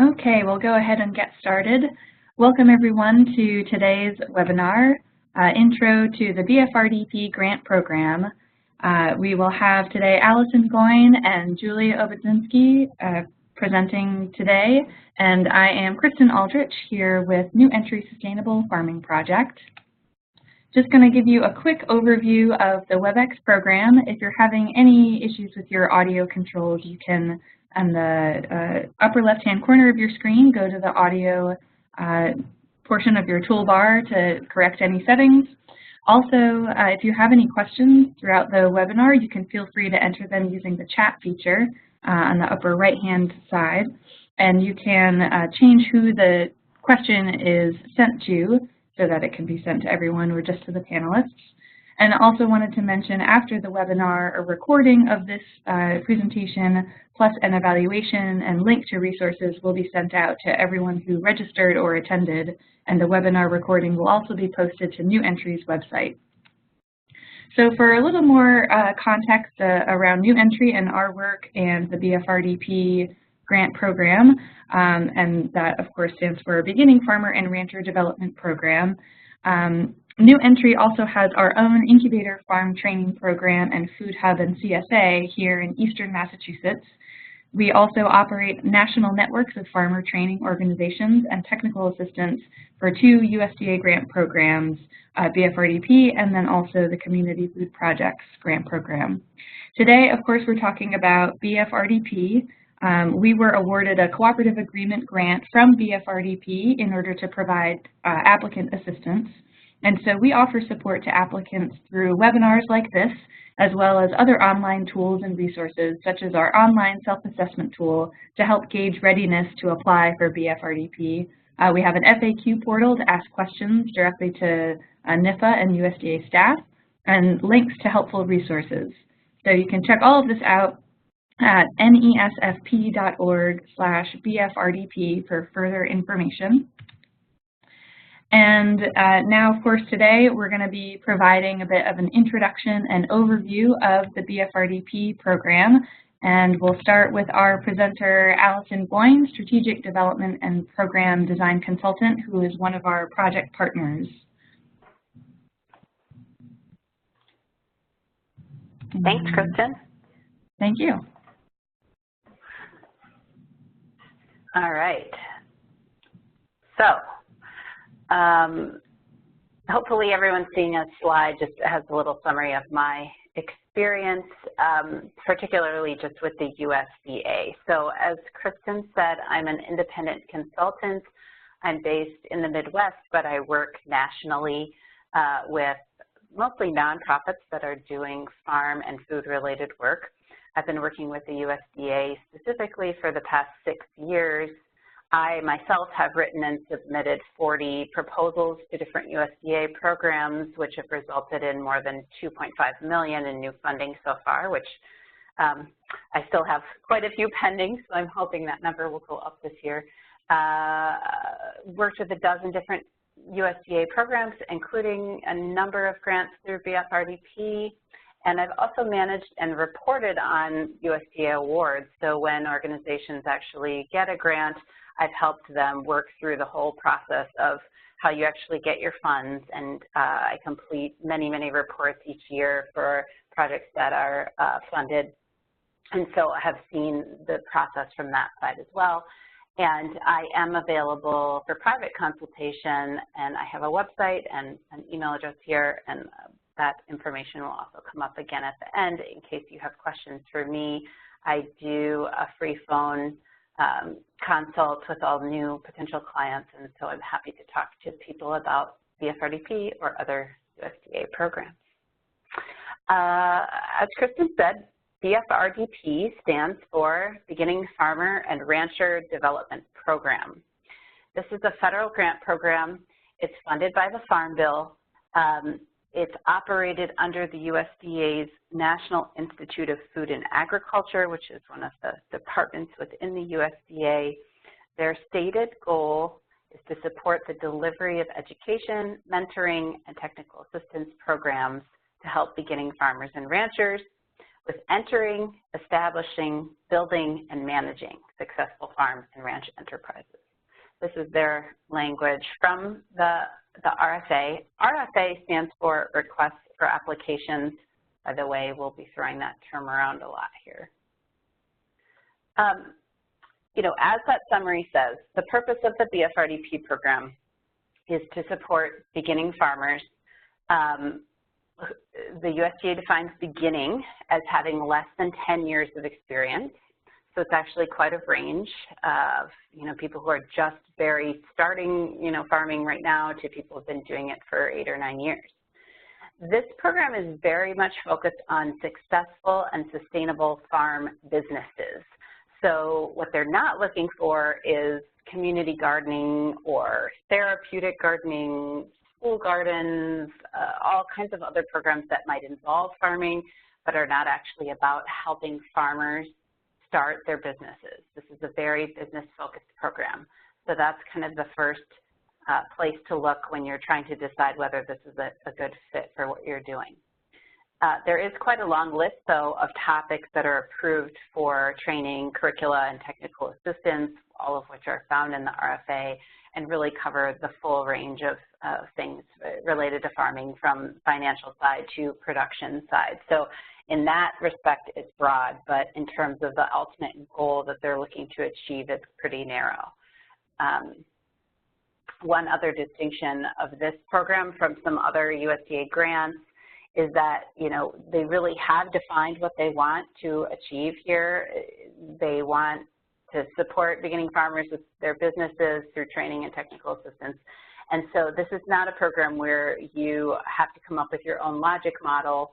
Okay, we'll go ahead and get started. Welcome everyone to today's webinar, Intro to the BFRDP Grant Program. We will have today Allison Goin and Juli Obudzinski presenting today, and I am Kristen Aldrich here with New Entry Sustainable Farming Project. Just going to give you a quick overview of the WebEx program. If you're having any issues with your audio controls, you can, on the upper left-hand corner of your screen, go to the audio portion of your toolbar to correct any settings. Also, if you have any questions throughout the webinar, you can feel free to enter them using the chat feature on the upper right-hand side. And you can change who the question is sent to so that it can be sent to everyone or just to the panelists. And I also wanted to mention after the webinar, a recording of this presentation plus an evaluation and link to resources will be sent out to everyone who registered or attended, and the webinar recording will also be posted to New Entry's website. So for a little more context around New Entry and our work and the BFRDP grant program, and that of course stands for Beginning Farmer and Rancher Development Program. New Entry also has our own incubator farm training program and food hub and CSA here in Eastern Massachusetts. We also operate national networks of farmer training organizations and technical assistance for 2 USDA grant programs, BFRDP, and then also the Community Food Projects grant program. Today, of course, we're talking about BFRDP. We were awarded a cooperative agreement grant from BFRDP in order to provide applicant assistance. And so we offer support to applicants through webinars like this, as well as other online tools and resources, such as our online self-assessment tool to help gauge readiness to apply for BFRDP. We have an FAQ portal to ask questions directly to NIFA and USDA staff, and links to helpful resources. So you can check all of this out at nesfp.org/BFRDP for further information. And now, of course, today we're going to be providing a bit of an introduction and overview of the BFRDP program. And we'll start with our presenter, Allison Goin, Strategic Development and Program Design Consultant, who is one of our project partners. Thanks, Kristen. Thank you. All right. So, hopefully everyone's seeing a slide just has a little summary of my experience, particularly just with the USDA. So as Kristen said, I'm an independent consultant. I'm based in the Midwest, but I work nationally with mostly nonprofits that are doing farm and food-related work. I've been working with the USDA specifically for the past 6 years. I myself have written and submitted 40 proposals to different USDA programs, which have resulted in more than $2.5 million in new funding so far, which I still have quite a few pending, so I'm hoping that number will go up this year. Worked with a dozen different USDA programs, including a number of grants through BFRDP, and I've also managed and reported on USDA awards. So when organizations actually get a grant, I've helped them work through the whole process of how you actually get your funds, and I complete many, many reports each year for projects that are funded. And so I have seen the process from that side as well. And I am available for private consultation, and I have a website and an email address here, and that information will also come up again at the end in case you have questions for me. I do a free phone consult with all new potential clients, and so I'm happy to talk to people about BFRDP or other USDA programs. As Kristen said, BFRDP stands for Beginning Farmer and Rancher Development Program. This is a federal grant program. It's funded by the Farm Bill. It's operated under the USDA's National Institute of Food and Agriculture, which is one of the departments within the USDA. Their stated goal is to support the delivery of education, mentoring, and technical assistance programs to help beginning farmers and ranchers with entering, establishing, building, and managing successful farm and ranch enterprises. This is their language from the RFA. RFA stands for Requests for Applications. By the way, we'll be throwing that term around a lot here. You know, as that summary says, the purpose of the BFRDP program is to support beginning farmers. The USDA defines beginning as having less than 10 years of experience. So it's actually quite a range of, you know, people who are just starting, you know, farming right now to people who have been doing it for 8 or 9 years. This program is very much focused on successful and sustainable farm businesses. So what they're not looking for is community gardening or therapeutic gardening, school gardens, all kinds of other programs that might involve farming, but are not actually about helping farmers start their businesses. This is a very business-focused program. So that's kind of the first place to look when you're trying to decide whether this is a good fit for what you're doing. There is quite a long list, though, of topics that are approved for training, curricula, and technical assistance, all of which are found in the RFA, and really cover the full range of things related to farming, from financial side to production side. So in that respect, it's broad, but in terms of the ultimate goal that they're looking to achieve, it's pretty narrow. One other distinction of this program from some other USDA grants is that, you know, they really have defined what they want to achieve here. They want to support beginning farmers with their businesses through training and technical assistance. And so this is not a program where you have to come up with your own logic model.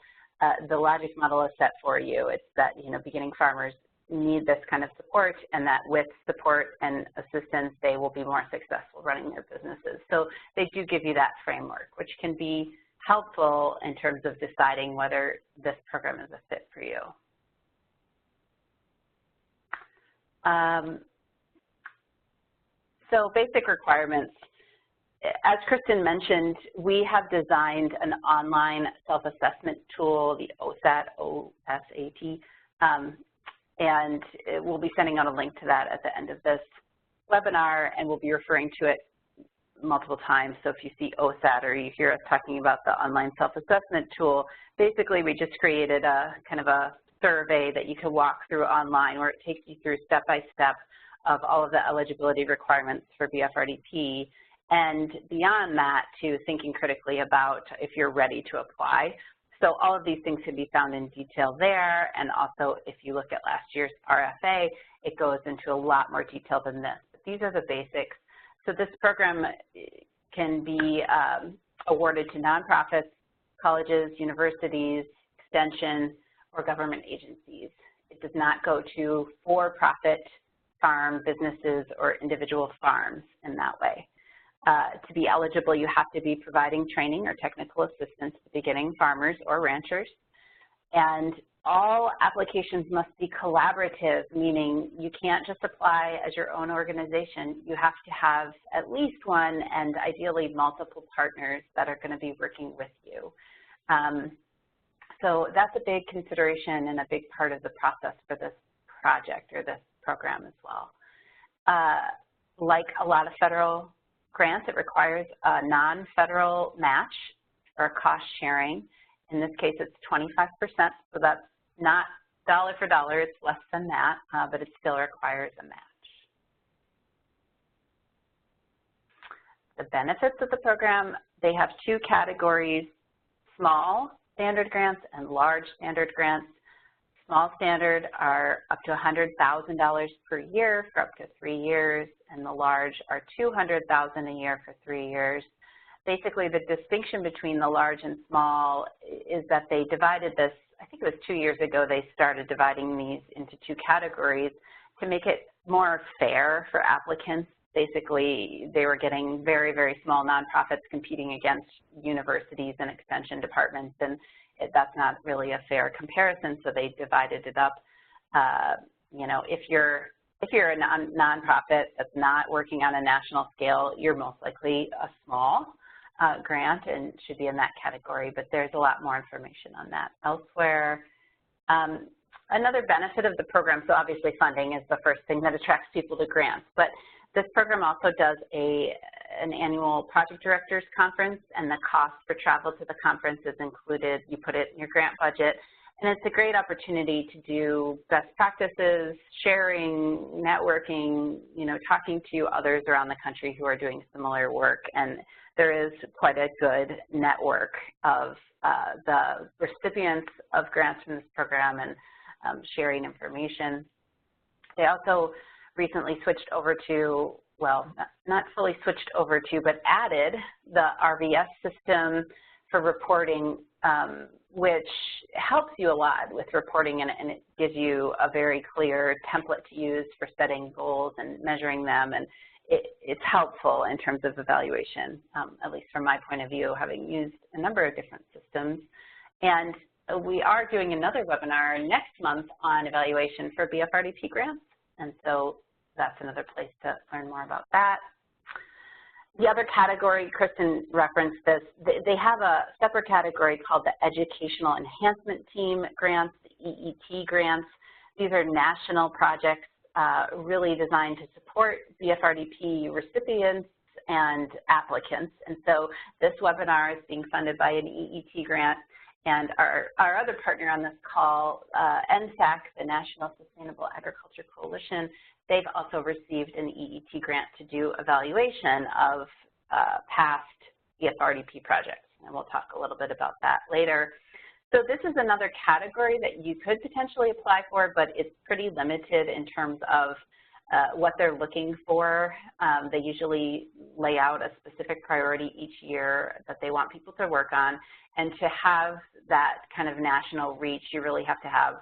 The logic model is set for you. It's that, you know, beginning farmers need this kind of support, and that with support and assistance, they will be more successful running their businesses. So they do give you that framework, which can be helpful in terms of deciding whether this program is a fit for you. So basic requirements. As Kristen mentioned, we have designed an online self-assessment tool, the OSAT, O-S-A-T, and we'll be sending out a link to that at the end of this webinar, and we'll be referring to it multiple times. So if you see OSAT or you hear us talking about the online self-assessment tool, basically we just created a kind of a survey that you can walk through online, where it takes you through step-by-step of all of the eligibility requirements for BFRDP, and beyond that to thinking critically about if you're ready to apply. So all of these things can be found in detail there, and also if you look at last year's RFA, it goes into a lot more detail than this. But these are the basics. So this program can be awarded to nonprofits, colleges, universities, extension, or government agencies. It does not go to for-profit farm businesses or individual farms in that way. To be eligible, you have to be providing training or technical assistance to beginning farmers or ranchers. And all applications must be collaborative, meaning you can't just apply as your own organization. You have to have at least one, and ideally multiple partners that are going to be working with you. So that's a big consideration and a big part of the process for this project or this program as well. Like a lot of federal grants, it requires a non-federal match or cost sharing. In this case, it's 25%, so that's not dollar for dollar, it's less than that, but it still requires a match. The benefits of the program, they have two categories: small standard grants and large standard grants. Small standard are up to $100,000 per year for up to 3 years, and the large are $200,000 a year for 3 years. Basically, the distinction between the large and small is that they divided this, I think it was 2 years ago, they started dividing these into two categories to make it more fair for applicants. Basically, they were getting very, very small nonprofits competing against universities and extension departments, and that's not really a fair comparison, so they divided it up. You know, if you're a nonprofit that's not working on a national scale, you're most likely a small grant and should be in that category, but there's a lot more information on that elsewhere. Another benefit of the program, so obviously funding is the first thing that attracts people to grants, but this program also does an annual project directors conference, and the cost for travel to the conference is included. You put it in your grant budget, and it's a great opportunity to do best practices, sharing, networking, talking to others around the country who are doing similar work, and there is quite a good network of the recipients of grants from this program and sharing information. They also recently switched over to, well, not fully switched over to, but added the RVS system for reporting, which helps you a lot with reporting, and it gives you a very clear template to use for setting goals and measuring them, and it's helpful in terms of evaluation, at least from my point of view, having used a number of different systems. And we are doing another webinar next month on evaluation for BFRDP grants, and so that's another place to learn more about that. The other category, Kristen referenced this, they have a separate category called the Educational Enhancement Team Grants, the EEG Grants. These are national projects really designed to support BFRDP recipients and applicants. And so this webinar is being funded by an EET grant, and our other partner on this call, NSAC, the National Sustainable Agriculture Coalition, they've also received an EET grant to do evaluation of past BFRDP projects, and we'll talk a little bit about that later. So this is another category that you could potentially apply for, but it's pretty limited in terms of what they're looking for. They usually lay out a specific priority each year that they want people to work on, and to have that kind of national reach, you really have to have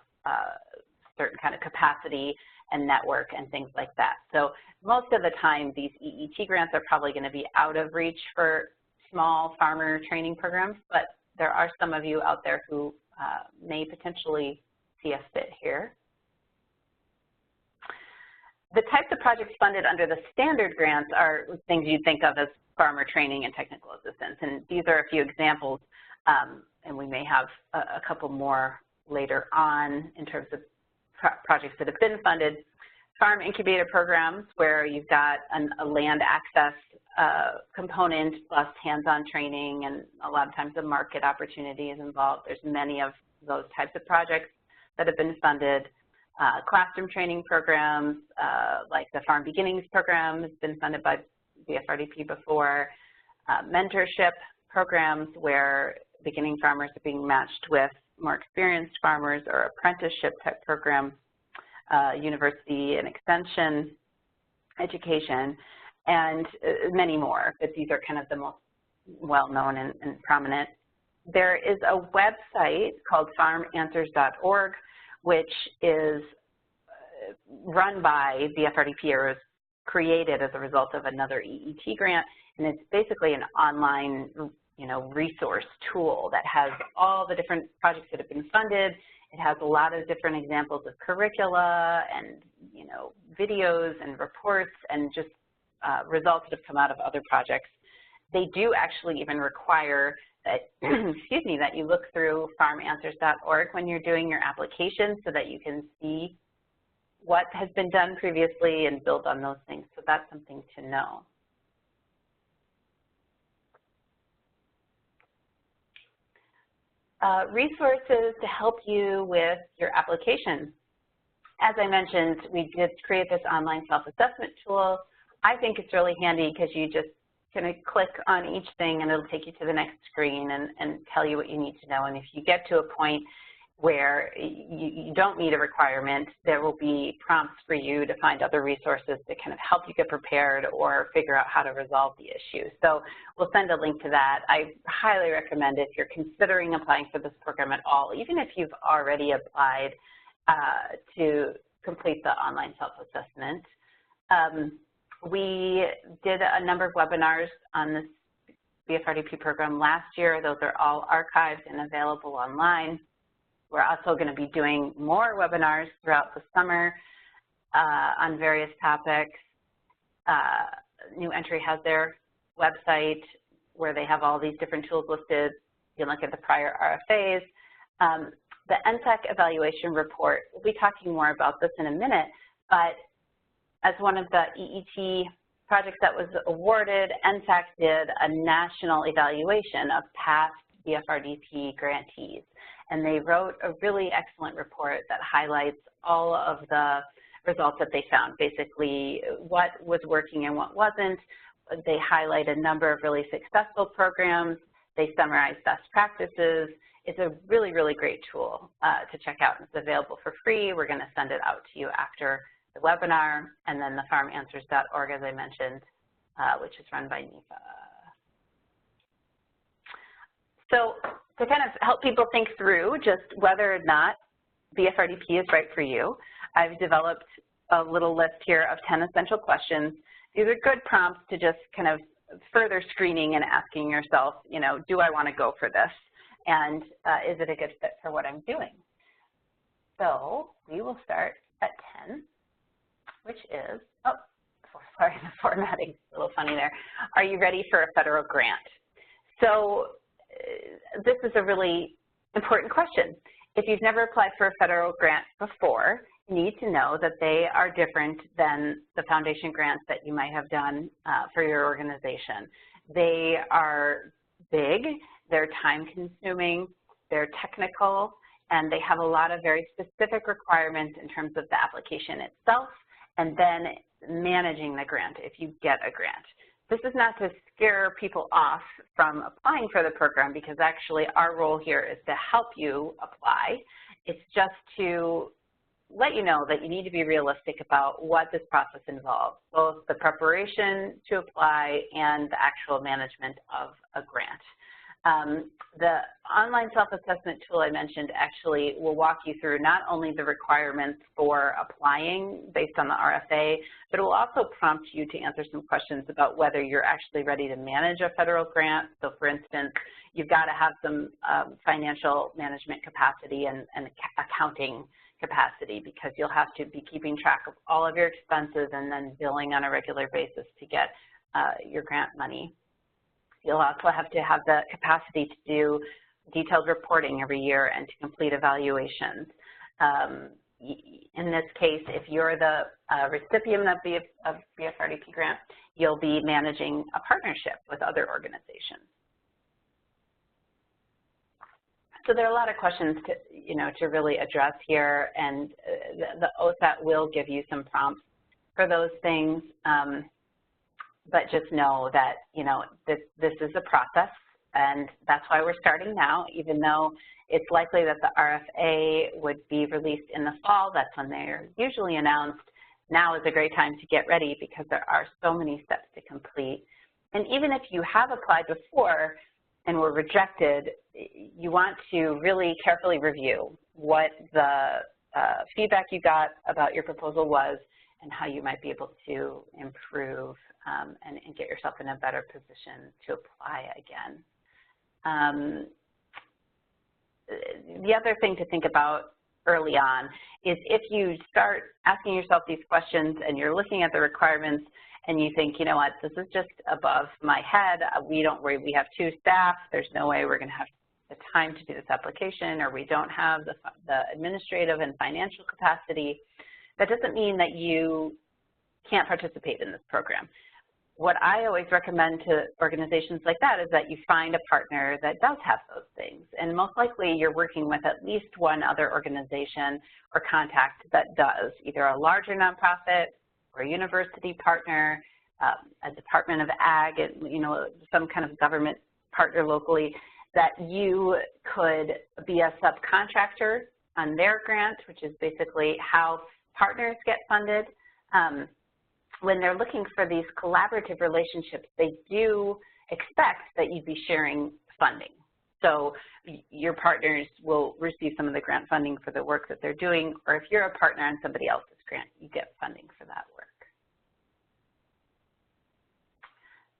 certain kind of capacity and network and things like that. So most of the time, these EET grants are probably going to be out of reach for small farmer training programs, but there are some of you out there who may potentially see a fit here. The types of projects funded under the standard grants are things you'd think of as farmer training and technical assistance, and these are a few examples, and we may have a couple more later on in terms of projects that have been funded. Farm incubator programs, where you've got a land access component plus hands-on training, and a lot of times the market opportunity is involved. There's many of those types of projects that have been funded. Classroom training programs, like the Farm Beginnings program has been funded by BFRDP before. Mentorship programs where beginning farmers are being matched with more experienced farmers, or apprenticeship type programs, university and extension education, and many more, but these are kind of the most well-known and prominent. There is a website called farmanswers.org, which is run by BFRDP, or was created as a result of another EET grant, and it's basically an online resource tool that has all the different projects that have been funded. It has a lot of different examples of curricula and videos and reports and just results that have come out of other projects. They do actually even require that, excuse me, that you look through farmanswers.org when you're doing your application, so that you can see what has been done previously and build on those things. So that's something to know. Resources to help you with your application. As I mentioned, we did create this online self-assessment tool. I think it's really handy because you just kind of click on each thing and it'll take you to the next screen and tell you what you need to know. And if you get to a point where you don't meet a requirement, there will be prompts for you to find other resources to kind of help you get prepared or figure out how to resolve the issue. So we'll send a link to that. I highly recommend it if you're considering applying for this program at all, even if you've already applied to complete the online self-assessment. We did a number of webinars on this BFRDP program last year. Those are all archived and available online. We're also going to be doing more webinars throughout the summer on various topics. New Entry has their website where they have all these different tools listed. You can look at the prior RFAs. The NSAC evaluation report, we'll be talking more about this in a minute, but as one of the EET projects that was awarded, NSAC did a national evaluation of past BFRDP grantees. And they wrote a really excellent report that highlights all of the results that they found, basically what was working and what wasn't. They highlight a number of really successful programs. They summarize best practices. It's a really, really great tool to check out. It's available for free. We're going to send it out to you after the webinar, and then the farmanswers.org, as I mentioned, which is run by NEPA. So to kind of help people think through just whether or not BFRDP is right for you, I've developed a little list here of 10 essential questions. These are good prompts to just kind of further screening and asking yourself, you know, do I want to go for this? And is it a good fit for what I'm doing? So we will start at 10, which is, oh, sorry, the formatting's a little funny there. Are you ready for a federal grant? So this is a really important question. If you've never applied for a federal grant before, you need to know that they are different than the foundation grants that you might have done for your organization. They are big, they're time-consuming, they're technical, and they have a lot of very specific requirements in terms of the application itself and then managing the grant if you get a grant. This is not to scare people off from applying for the program, because actually our role here is to help you apply. It's just to let you know that you need to be realistic about what this process involves, both the preparation to apply and the actual management of a grant. The online self-assessment tool I mentioned actually will walk you through not only the requirements for applying based on the RFA, but it will also prompt you to answer some questions about whether you're actually ready to manage a federal grant. So for instance, you've got to have some financial management capacity and accounting capacity, because you'll have to be keeping track of all of your expenses and then billing on a regular basis to get your grant money. You'll also have to have the capacity to do detailed reporting every year and to complete evaluations. In this case, if you're the recipient of BFRDP grant, you'll be managing a partnership with other organizations. So there are a lot of questions to really address here, and the OSAT will give you some prompts for those things. But just know that, this is a process, and that's why we're starting now, even though it's likely that the RFA would be released in the fall. That's when they're usually announced. Now is a great time to get ready, because there are so many steps to complete. And even if you have applied before and were rejected, you want to really carefully review what the feedback you got about your proposal was and how you might be able to improve and get yourself in a better position to apply again. The other thing to think about early on is if you start asking yourself these questions and you're looking at the requirements and you think, you know what, this is just above my head, we have 2 staff, there's no way we're going to have the time to do this application, or we don't have the administrative and financial capacity, that doesn't mean that you can't participate in this program. What I always recommend to organizations like that is that you find a partner that does have those things. And most likely you're working with at least one other organization or contact that does, either a larger nonprofit or a university partner, a Department of Ag, some kind of government partner locally, that you could be a subcontractor on their grant, which is basically how partners get funded. When they're looking for these collaborative relationships, they do expect that you'd be sharing funding. So your partners will receive some of the grant funding for the work that they're doing, or if you're a partner on somebody else's grant, you get funding for that work.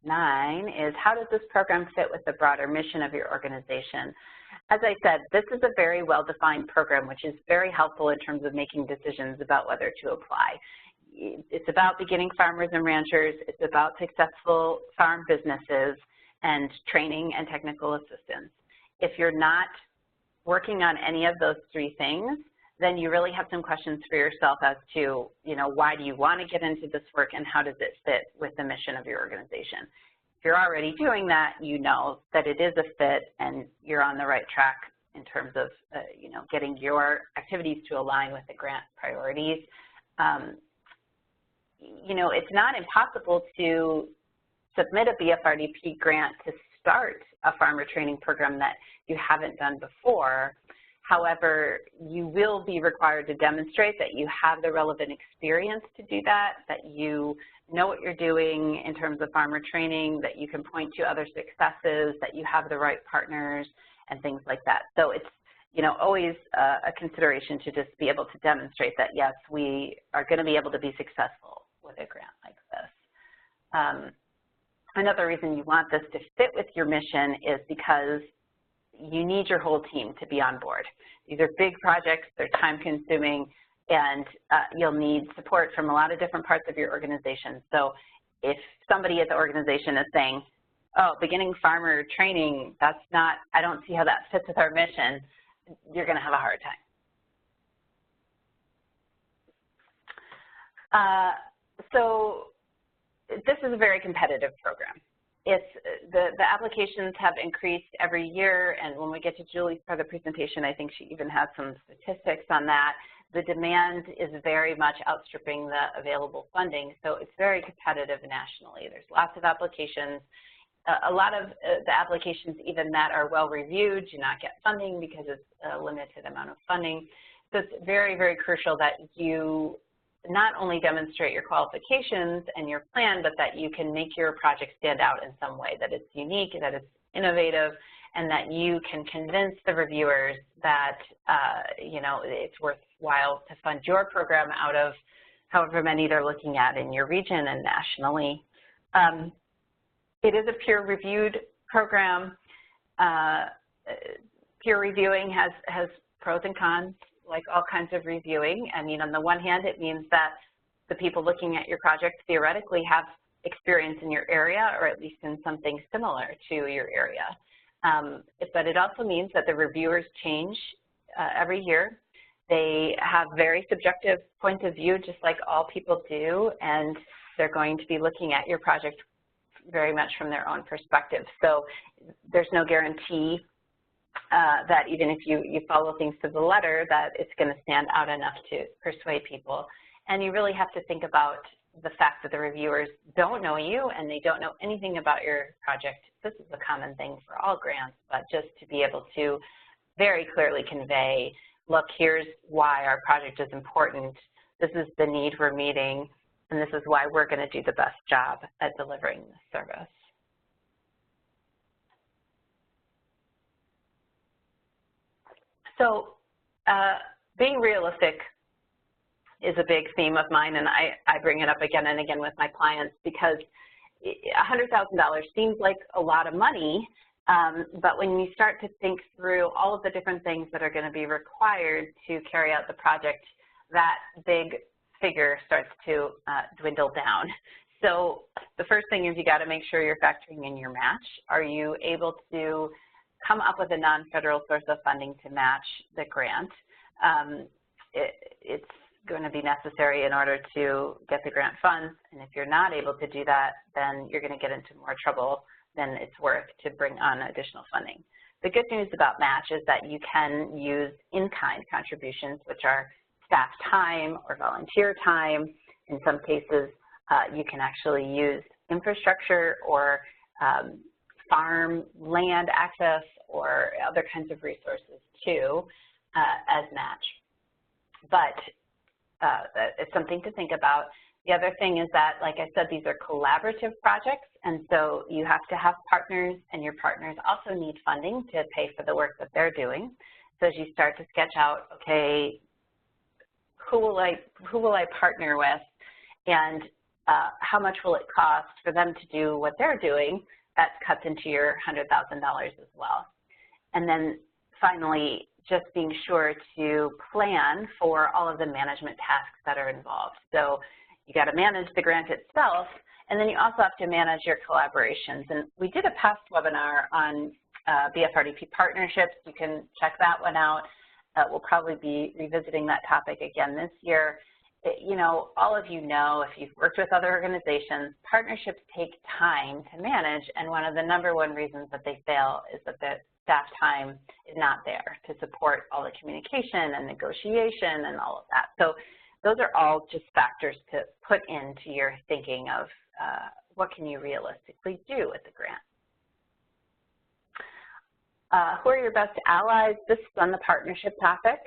9 is, how does this program fit with the broader mission of your organization? As I said, this is a very well-defined program, which is very helpful in terms of making decisions about whether to apply. It's about beginning farmers and ranchers. It's about successful farm businesses and training and technical assistance. If you're not working on any of those three things, then you really have some questions for yourself as to, why do you want to get into this work and how does it fit with the mission of your organization. If you're already doing that, you know that it is a fit and you're on the right track in terms of, getting your activities to align with the grant priorities. It's not impossible to submit a BFRDP grant to start a farmer training program that you haven't done before. However, you will be required to demonstrate that you have the relevant experience to do that you know what you're doing in terms of farmer training, that you can point to other successes, that you have the right partners, and things like that. So it's, always a consideration to just be able to demonstrate that, yes, we are going to be able to be successful with a grant like this. Another reason you want this to fit with your mission is because you need your whole team to be on board. These are big projects, they're time-consuming, and you'll need support from a lot of different parts of your organization. So if somebody at the organization is saying, oh, beginning farmer training, that's not, I don't see how that fits with our mission, you're going to have a hard time. So this is a very competitive program. The applications have increased every year, and when we get to Julie's part of the presentation, I think she even has some statistics on that. The demand is very much outstripping the available funding, so it's very competitive nationally. There's lots of applications. A lot of the applications, even that are well-reviewed, do not get funding because it's a limited amount of funding. So it's very, very crucial that you not only demonstrate your qualifications and your plan, but that you can make your project stand out in some way, that it's unique, that it's innovative, and that you can convince the reviewers that, it's worthwhile to fund your program out of however many they're looking at in your region and nationally. It is a peer-reviewed program. Peer reviewing has pros and cons, like all kinds of reviewing. I mean, on the one hand, it means that the people looking at your project theoretically have experience in your area, or at least in something similar to your area. But it also means that the reviewers change every year. They have very subjective points of view, just like all people do, and they're going to be looking at your project very much from their own perspective. So there's no guarantee that even if you follow things to the letter, that it's going to stand out enough to persuade people. And you really have to think about the fact that the reviewers don't know you and they don't know anything about your project. This is a common thing for all grants, but just to be able to very clearly convey, look, here's why our project is important, this is the need we're meeting, and this is why we're going to do the best job at delivering this service. So being realistic is a big theme of mine, and I bring it up again and again with my clients because $100,000 seems like a lot of money, but when you start to think through all of the different things that are going to be required to carry out the project, that big figure starts to dwindle down. So the first thing is you got to make sure you're factoring in your match. Are you able to come up with a non-federal source of funding to match the grant? It's going to be necessary in order to get the grant funds, and if you're not able to do that, then you're going to get into more trouble than it's worth to bring on additional funding. The good news about match is that you can use in-kind contributions, which are staff time or volunteer time. In some cases, you can actually use infrastructure or farm land access or other kinds of resources too as match. But it's something to think about. The other thing is that, like I said, these are collaborative projects, and so you have to have partners, and your partners also need funding to pay for the work that they're doing. So as you start to sketch out, okay, who will I partner with, and how much will it cost for them to do what they're doing, that cuts into your $100,000 as well. And then finally, just being sure to plan for all of the management tasks that are involved. So you got to manage the grant itself, and then you also have to manage your collaborations. And we did a past webinar on BFRDP partnerships. You can check that one out. We'll probably be revisiting that topic again this year. You know, all of you know, if you've worked with other organizations, partnerships take time to manage, and one of the #1 reasons that they fail is that the staff time is not there to support all the communication and negotiation and all of that. So those are all just factors to put into your thinking of what can you realistically do with the grant. Who are your best allies? This is on the partnership topic.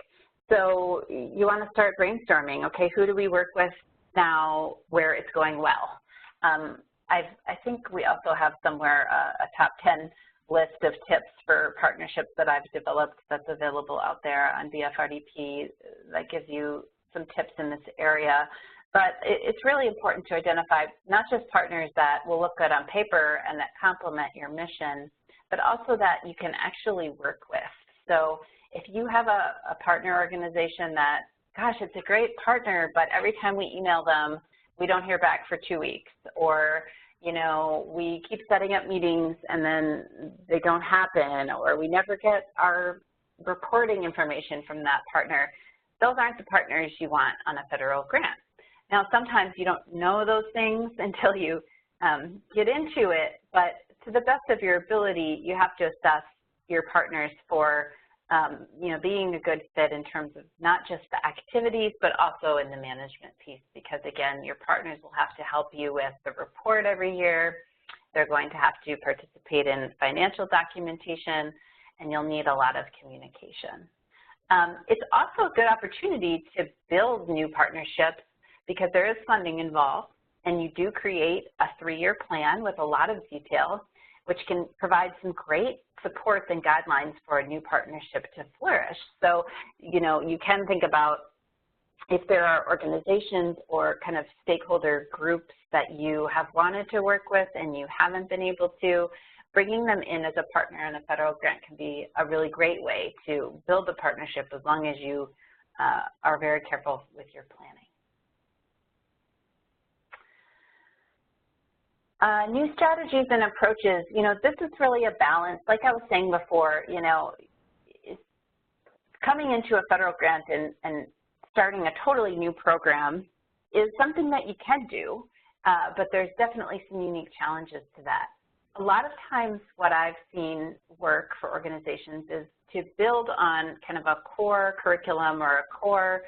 So you want to start brainstorming. Okay, who do we work with now where it's going well? I think we also have somewhere a top 10 list of tips for partnerships that I've developed that's available out there on BFRDP that gives you some tips in this area. But it's really important to identify not just partners that will look good on paper and that complement your mission, but also that you can actually work with. So if you have a partner organization that, gosh, it's a great partner, but every time we email them, we don't hear back for 2 weeks, or, you know, we keep setting up meetings and then they don't happen, or we never get our reporting information from that partner, those aren't the partners you want on a federal grant. Now, sometimes you don't know those things until you get into it, but to the best of your ability, you have to assess your partners for you know, being a good fit in terms of not just the activities, but also in the management piece, because again, your partners will have to help you with the report every year. They're going to have to participate in financial documentation, and you'll need a lot of communication. It's also a good opportunity to build new partnerships because there is funding involved, and you do create a 3-year plan with a lot of detail, which can provide some great supports and guidelines for a new partnership to flourish. So, you know, you can think about if there are organizations or kind of stakeholder groups that you have wanted to work with and you haven't been able to, bringing them in as a partner in a federal grant can be a really great way to build a partnership as long as you are very careful with your planning. New strategies and approaches, you know, this is really a balance. Like I was saying before, you know, coming into a federal grant and starting a totally new program is something that you can do, but there's definitely some unique challenges to that. A lot of times what I've seen work for organizations is to build on kind of a core curriculum or a core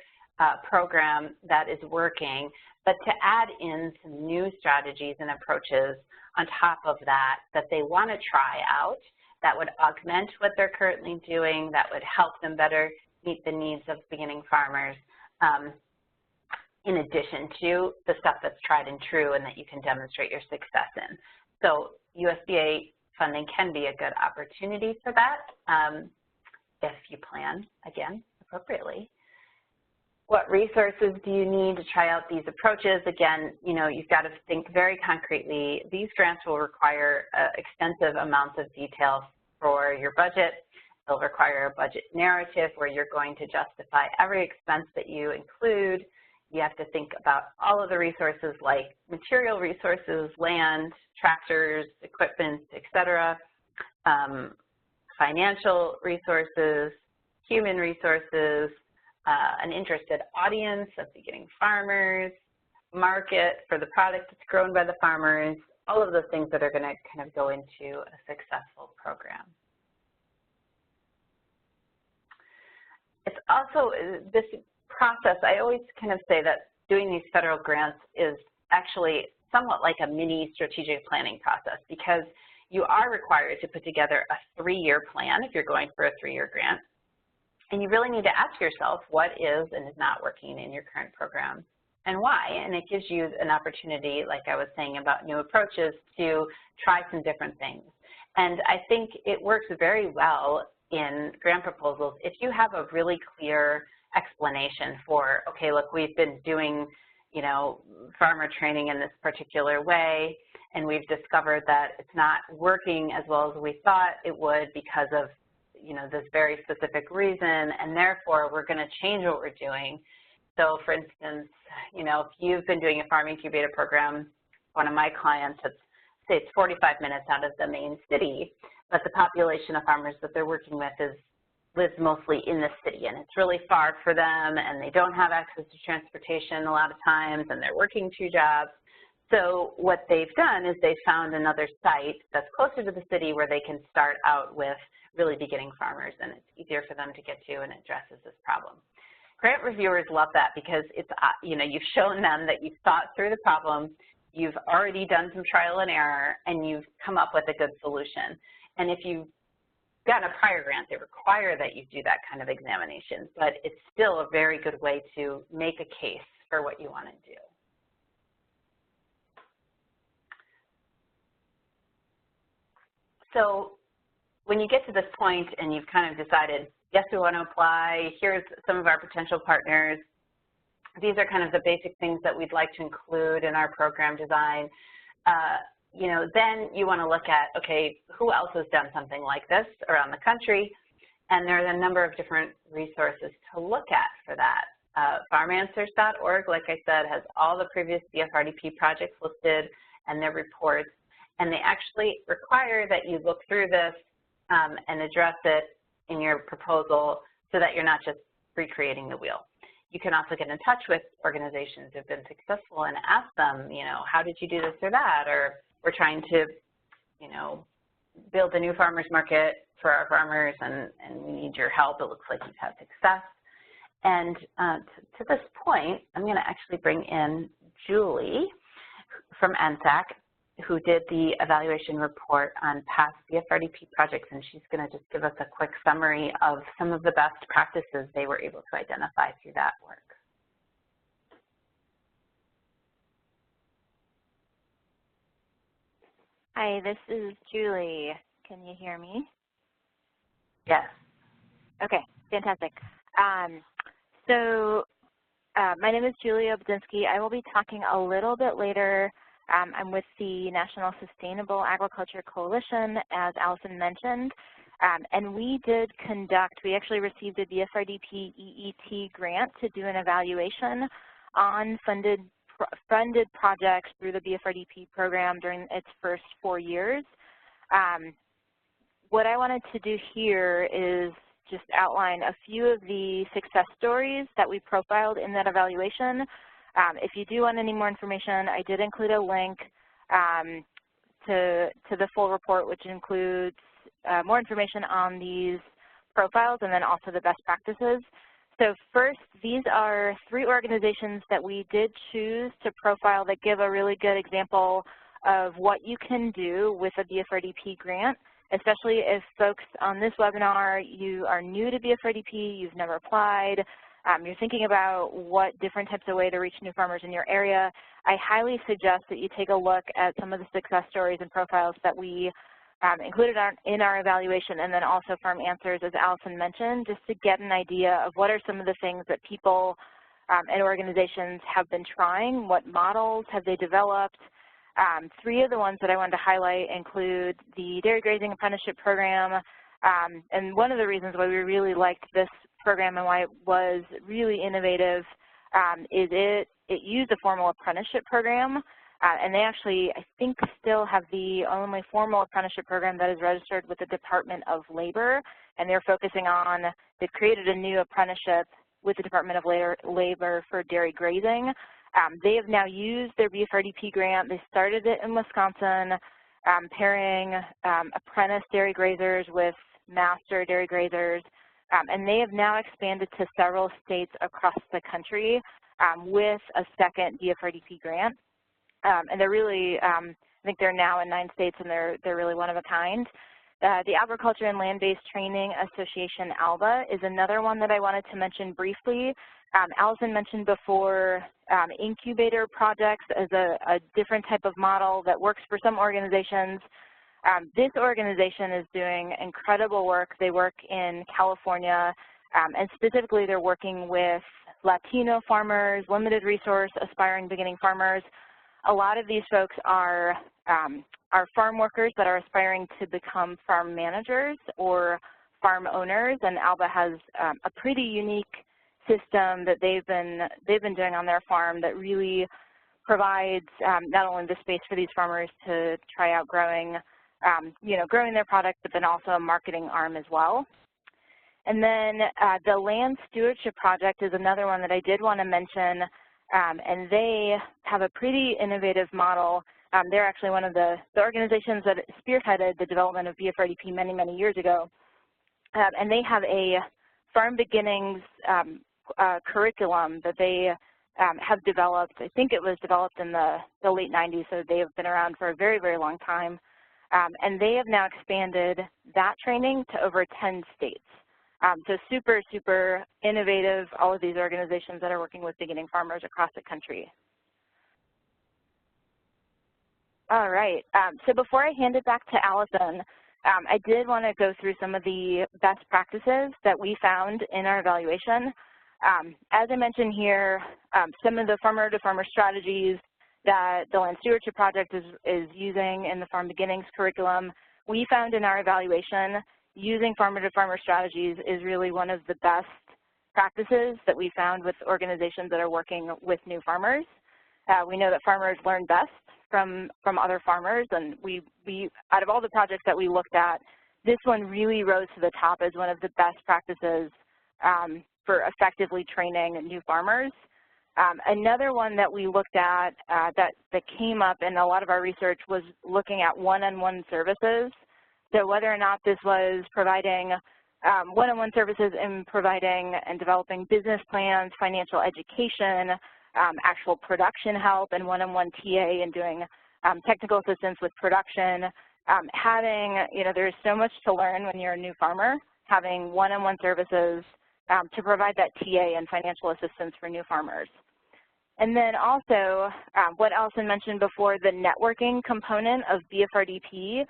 program that is working, but to add in some new strategies and approaches on top of that they want to try out, that would augment what they're currently doing, that would help them better meet the needs of beginning farmers, in addition to the stuff that's tried and true and that you can demonstrate your success in. So USDA funding can be a good opportunity for that if you plan, again, appropriately. What resources do you need to try out these approaches? Again, you know, you've got to think very concretely. These grants will require extensive amounts of detail for your budget. They'll require a budget narrative where you're going to justify every expense that you include. You have to think about all of the resources like material resources, land, tractors, equipment, et cetera, financial resources, human resources, an interested audience of beginning farmers, market for the product that's grown by the farmers, all of those things that are going to kind of go into a successful program. It's also this process, I always kind of say that doing these federal grants is actually somewhat like a mini strategic planning process, because you are required to put together a 3-year plan if you're going for a 3-year grant. And you really need to ask yourself what is and is not working in your current program and why. And it gives you an opportunity, like I was saying about new approaches, to try some different things. And I think it works very well in grant proposals if you have a really clear explanation for, okay, look, we've been doing, you know, farmer training in this particular way, and we've discovered that it's not working as well as we thought it would because of, you know, this very specific reason, and therefore we're going to change what we're doing. So for instance, you know, if you've been doing a farm incubator program, one of my clients, say it's 45 minutes out of the main city, but the population of farmers that they're working with lives mostly in the city, and it's really far for them, and they don't have access to transportation a lot of times, and they're working 2 jobs. So what they've done is they've found another site that's closer to the city where they can start out with really beginning farmers, and it's easier for them to get to and addresses this problem. Grant reviewers love that because it's, you know, you've shown them that you've thought through the problem, you've already done some trial and error, and you've come up with a good solution. And if you've gotten a prior grant, they require that you do that kind of examination, but it's still a very good way to make a case for what you want to do. So when you get to this point and you've kind of decided, yes, we want to apply, here's some of our potential partners, these are kind of the basic things that we'd like to include in our program design, you know, then you want to look at, okay, who else has done something like this around the country? And there's a number of different resources to look at for that. Farmanswers.org, like I said, has all the previous BFRDP projects listed and their reports, and they actually require that you look through this and address it in your proposal so that you're not just recreating the wheel. You can also get in touch with organizations who've been successful and ask them, you know, how did you do this or that? Or we're trying to, you know, build a new farmers market for our farmers, and we need your help. It looks like you've had success. And to this point, I'm going to actually bring in Juli from NSAC, who did the evaluation report on past BFRDP projects, and she's going to just give us a quick summary of some of the best practices they were able to identify through that work. Hi, this is Juli. Can you hear me? Yes. Okay, fantastic. My name is Juli Obudzinski. I will be talking a little bit later. I'm with the National Sustainable Agriculture Coalition, as Allison mentioned, and we actually received a BFRDP EEG grant to do an evaluation on funded projects through the BFRDP program during its first 4 years. What I wanted to do here is just outline a few of the success stories that we profiled in that evaluation. If you do want any more information, I did include a link to the full report, which includes more information on these profiles and then also the best practices. So first, these are 3 organizations that we did choose to profile that give a really good example of what you can do with a BFRDP grant, especially if folks on this webinar, you are new to BFRDP, you've never applied, you're thinking about what different types of ways to reach new farmers in your area. I highly suggest that you take a look at some of the success stories and profiles that we included in our evaluation, and then also Farm Answers, as Allison mentioned, just to get an idea of what are some of the things that people and organizations have been trying, what models have they developed. 3 of the ones that I wanted to highlight include the Dairy Grazing Apprenticeship Program, and one of the reasons why we really liked this program and why it was really innovative is it used a formal apprenticeship program, and they actually, I think, still have the only formal apprenticeship program that is registered with the Department of Labor, and they're focusing on, they've created a new apprenticeship with the Department of Labor for dairy grazing. They have now used their BFRDP grant. They started it in Wisconsin, pairing apprentice dairy grazers with master dairy grazers, and they have now expanded to several states across the country with a second BFRDP grant. And they're really, I think they're now in 9 states, and they're really one of a kind. The Agriculture and Land-Based Training Association, ALBA, is another one that I wanted to mention briefly. Allison mentioned before incubator projects as a different type of model that works for some organizations. This organization is doing incredible work. They work in California, and specifically they're working with Latino farmers, limited resource, aspiring beginning farmers. A lot of these folks are farm workers that are aspiring to become farm managers or farm owners, and ALBA has a pretty unique system that they've been doing on their farm that really provides not only the space for these farmers to try out growing you know, growing their product, but then also a marketing arm as well. And then the Land Stewardship Project is another one that I did want to mention, and they have a pretty innovative model. They're actually one of the organizations that spearheaded the development of BFRDP many, many years ago. And they have a Farm Beginnings curriculum that they have developed. I think it was developed in the late 90s, so they have been around for a very, very long time. And they have now expanded that training to over 10 states. So super, super innovative, all of these organizations that are working with beginning farmers across the country. All right, so before I hand it back to Allison, I did want to go through some of the best practices that we found in our evaluation. As I mentioned here, some of the farmer-to-farmer strategies that the Land Stewardship Project is using in the Farm Beginnings curriculum, we found in our evaluation using farmer-to-farmer strategies is really one of the best practices that we found with organizations that are working with new farmers. We know that farmers learn best from other farmers, and we out of all the projects that we looked at, this one really rose to the top as one of the best practices for effectively training new farmers. Another one that we looked at that came up in a lot of our research was looking at one-on-one services. So whether or not this was providing one-on-one services in providing and developing business plans, financial education, actual production help, and one-on-one TA and doing technical assistance with production. Having, you know, there's so much to learn when you're a new farmer, having one-on-one services to provide that TA and financial assistance for new farmers. And then also, what Allison mentioned before, the networking component of BFRDP,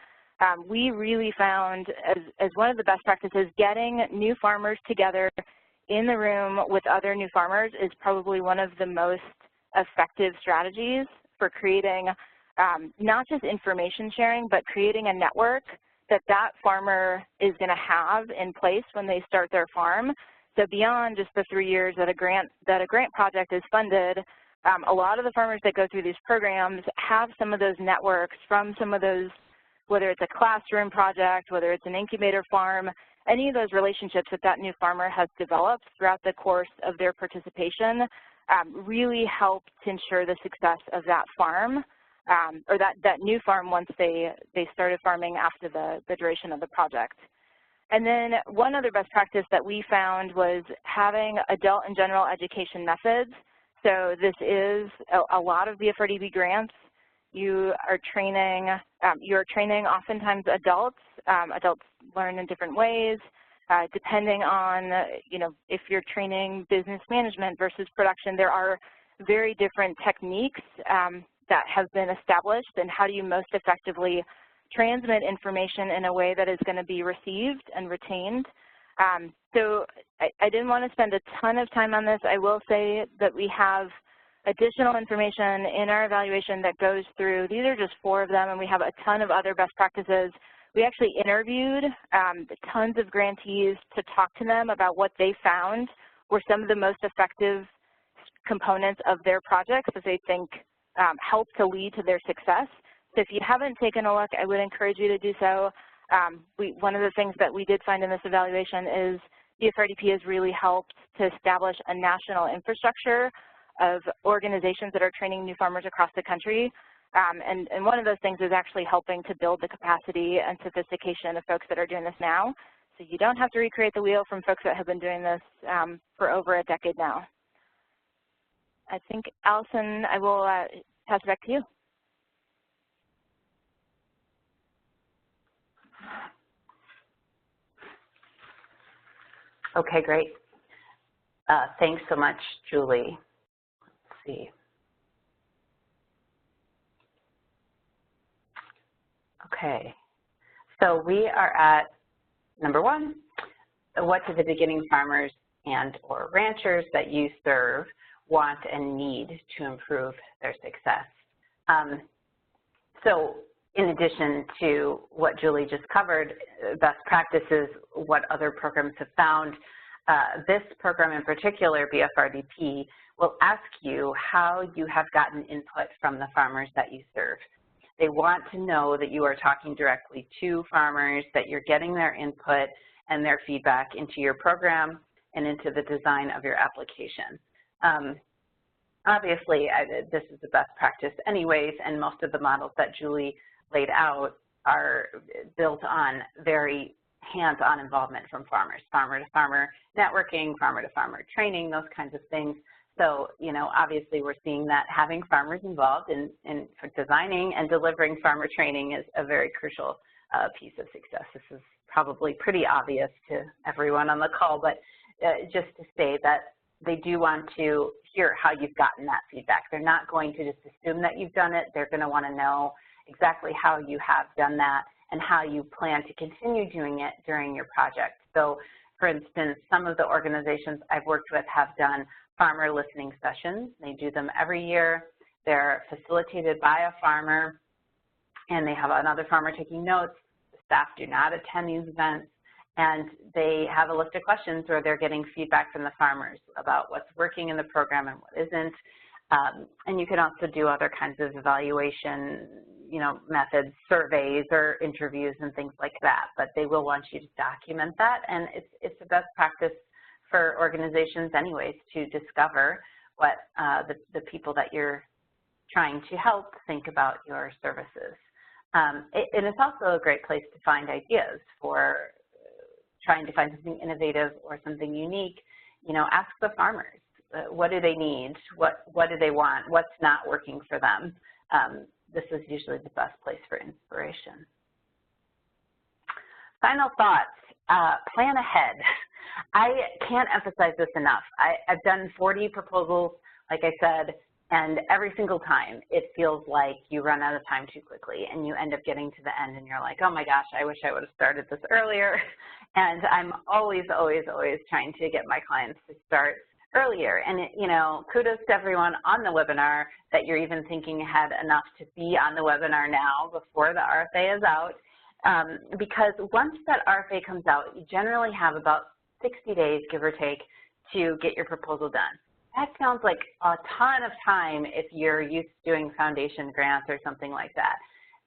we really found as one of the best practices, getting new farmers together in the room with other new farmers is probably one of the most effective strategies for creating not just information sharing, but creating a network that farmer is going to have in place when they start their farm. So beyond just the 3 years that a grant project is funded, a lot of the farmers that go through these programs have some of those networks from some of those, whether it's a classroom project, whether it's an incubator farm, any of those relationships that new farmer has developed throughout the course of their participation really help to ensure the success of that farm or that new farm once they started farming after the duration of the project. And then one other best practice that we found was having adult and general education methods. So this is a lot of BFRDP grants. You are training oftentimes adults. Adults learn in different ways, depending on, you know, if you're training business management versus production, there are very different techniques that have been established, and how do you most effectively transmit information in a way that is going to be received and retained. So I didn't want to spend a ton of time on this. I will say that we have additional information in our evaluation that goes through, these are just 4 of them, and we have a ton of other best practices. We actually interviewed tons of grantees to talk to them about what they found were some of the most effective components of their projects that they think help to lead to their success. So if you haven't taken a look, I would encourage you to do so. One of the things that we did find in this evaluation is BFRDP has really helped to establish a national infrastructure of organizations that are training new farmers across the country. And one of those things is actually helping to build the capacity and sophistication of folks that are doing this now. So you don't have to recreate the wheel from folks that have been doing this for over a decade now. I think, Allison, I will pass it back to you. Okay, great. Thanks so much, Julie. Let's see. Okay, so we are at number 1. What do the beginning farmers and or ranchers that you serve want and need to improve their success? So in addition to what Julie just covered, best practices, what other programs have found, this program in particular, BFRDP, will ask you how you have gotten input from the farmers that you serve. They want to know that you are talking directly to farmers, that you're getting their input and their feedback into your program and into the design of your application. Obviously, this is the best practice anyways, and most of the models that Juli laid out are built on very hands-on involvement from farmers, farmer-to-farmer networking, farmer-to-farmer training, those kinds of things. So, you know, obviously we're seeing that having farmers involved in designing and delivering farmer training is a very crucial piece of success. This is probably pretty obvious to everyone on the call, but just to say that they do want to hear how you've gotten that feedback. They're not going to just assume that you've done it. They're going to want to know exactly how you have done that and how you plan to continue doing it during your project. So, for instance, some of the organizations I've worked with have done farmer listening sessions. They do them every year. They're facilitated by a farmer, and they have another farmer taking notes. The staff do not attend these events, and they have a list of questions where they're getting feedback from the farmers about what's working in the program and what isn't. And you can also do other kinds of evaluation, you know, methods, surveys or interviews and things like that, but they will want you to document that, and it's the best practice for organizations anyways to discover what the people that you're trying to help think about your services. And it's also a great place to find ideas for trying to find something innovative or something unique. You know, ask the farmers, what do they need? What do they want? What's not working for them? This is usually the best place for inspiration. Final thoughts, plan ahead. I can't emphasize this enough. I've done 40 proposals, like I said, and every single time it feels like you run out of time too quickly and you end up getting to the end and you're like, oh my gosh, I wish I would have started this earlier. And I'm always, always, always trying to get my clients to start earlier. And, you know, kudos to everyone on the webinar that you're even thinking ahead enough to be on the webinar now before the RFA is out. Because once that RFA comes out, you generally have about 60 days, give or take, to get your proposal done. That sounds like a ton of time if you're used to doing foundation grants or something like that.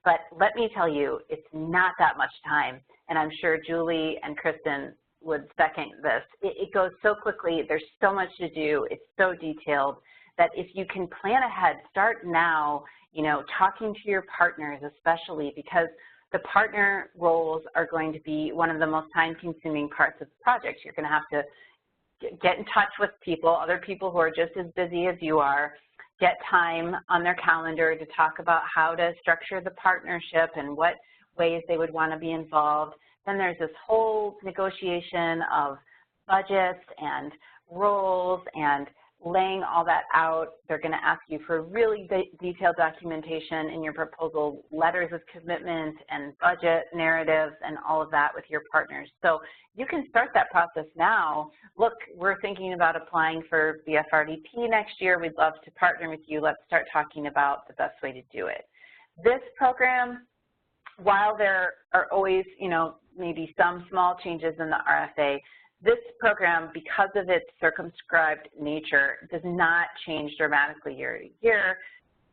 But let me tell you, it's not that much time. And I'm sure Juli and Kristen would second this. It goes so quickly. There's so much to do. It's so detailed that if you can plan ahead, start now, you know, talking to your partners especially, because the partner roles are going to be one of the most time-consuming parts of the project. You're going to have to get in touch with people, other people who are just as busy as you are, get time on their calendar to talk about how to structure the partnership and what ways they would want to be involved. Then there's this whole negotiation of budgets and roles and laying all that out. They're going to ask you for really detailed documentation in your proposal, letters of commitment and budget narratives and all of that with your partners. So you can start that process now. Look, we're thinking about applying for BFRDP next year. We'd love to partner with you. Let's start talking about the best way to do it. This program, while there are always, you know, maybe some small changes in the RFA, this program, because of its circumscribed nature, does not change dramatically year to year.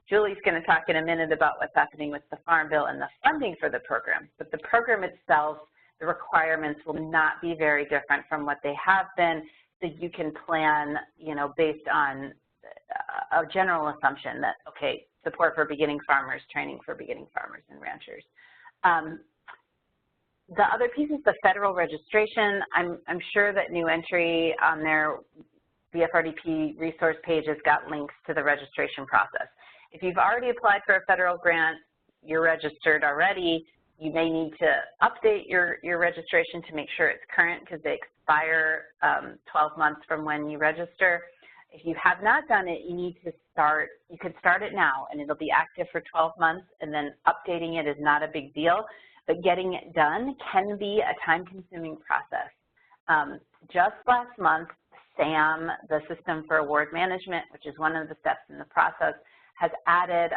Juli's going to talk in a minute about what's happening with the Farm Bill and the funding for the program. But the program itself, the requirements will not be very different from what they have been, so you can plan, you know, based on a general assumption that, okay, support for beginning farmers, training for beginning farmers and ranchers. The other piece is the federal registration. I'm sure that New Entry on their BFRDP resource page has got links to the registration process. If you've already applied for a federal grant, you're registered already, you may need to update your registration to make sure it's current because they expire 12 months from when you register. If you have not done it, you need to start, you can start it now and it'll be active for 12 months, and then updating it is not a big deal. But getting it done can be a time-consuming process. Just last month, SAM, the System for Award Management, which is one of the steps in the process, has added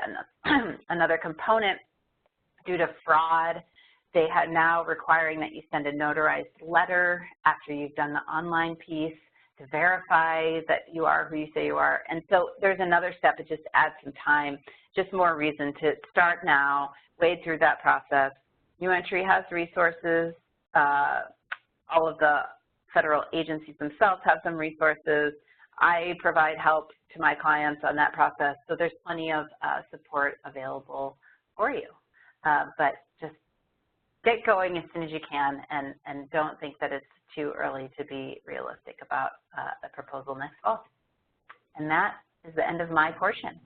another component due to fraud. They are now requiring that you send a notarized letter after you've done the online piece to verify that you are who you say you are. And so there's another step. It just adds some time, just more reason to start now, wade through that process. New entry has resources. All of the federal agencies themselves have some resources. I provide help to my clients on that process, so there's plenty of support available for you. But just get going as soon as you can, and don't think that it's too early to be realistic about the proposal next fall. And that is the end of my portion.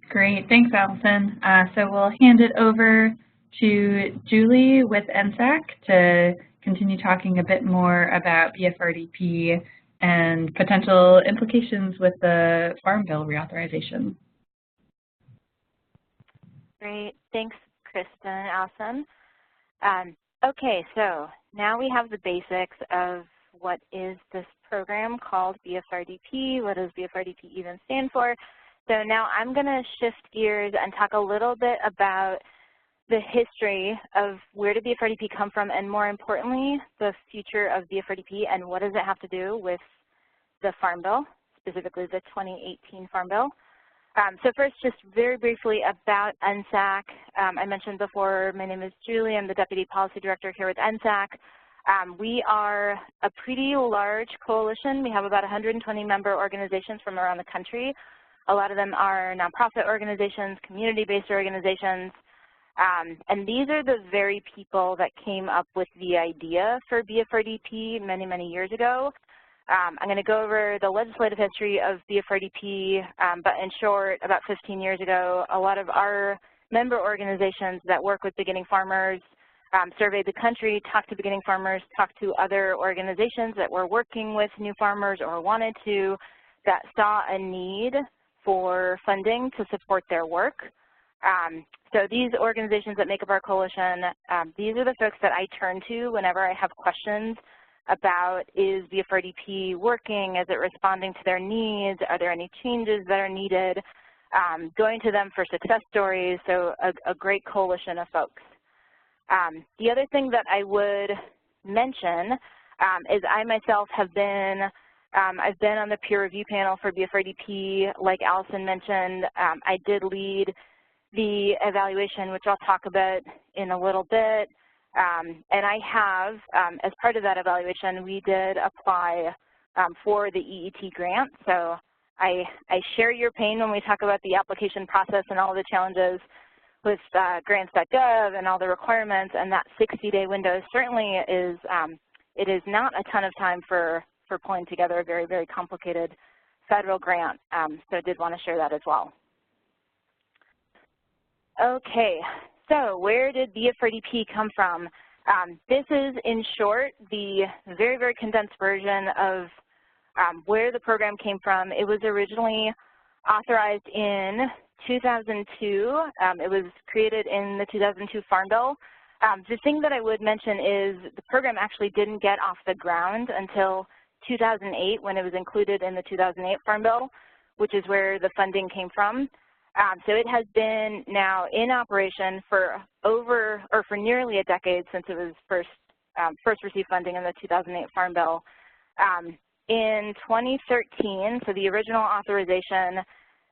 Great, thanks, Allison. So we'll hand it over to Juli with NSAC to continue talking a bit more about BFRDP and potential implications with the Farm Bill reauthorization. Great, thanks, Kristen and Allison. Okay, so now we have the basics of what is this program called BFRDP, what does BFRDP even stand for. So now I'm going to shift gears and talk a little bit about the history of where did BFRDP come from, and more importantly, the future of BFRDP and what does it have to do with the Farm Bill, specifically the 2018 Farm Bill. So first, just very briefly about NSAC. I mentioned before, my name is Juli. I'm the Deputy Policy Director here with NSAC. We are a pretty large coalition. We have about 120 member organizations from around the country. A lot of them are nonprofit organizations, community-based organizations. And these are the very people that came up with the idea for BFRDP many, many years ago. I'm going to go over the legislative history of BFRDP, but in short, about 15 years ago, a lot of our member organizations that work with beginning farmers surveyed the country, talked to beginning farmers, talked to other organizations that were working with new farmers or wanted to, that saw a need for funding to support their work. So these organizations that make up our coalition, these are the folks that I turn to whenever I have questions about, is BFRDP working? Is it responding to their needs? Are there any changes that are needed? Going to them for success stories, so a great coalition of folks. The other thing that I would mention is I myself have been, I've been on the peer review panel for BFRDP. Like Allison mentioned, I did lead the evaluation, which I'll talk about in a little bit. And I have, as part of that evaluation, we did apply for the EEG grant. So I share your pain when we talk about the application process and all the challenges with grants.gov and all the requirements, and that 60-day window certainly is, it is not a ton of time for pulling together a very, very complicated federal grant. So I did want to share that as well. Okay. So where did BFRDP come from? This is, in short, the very, very condensed version of where the program came from. It was originally authorized in 2002. It was created in the 2002 Farm Bill. The thing that I would mention is the program actually didn't get off the ground until 2008 when it was included in the 2008 Farm Bill, which is where the funding came from. So it has been now in operation for for nearly a decade since it was first received funding in the 2008 Farm Bill. In 2013, so the original authorization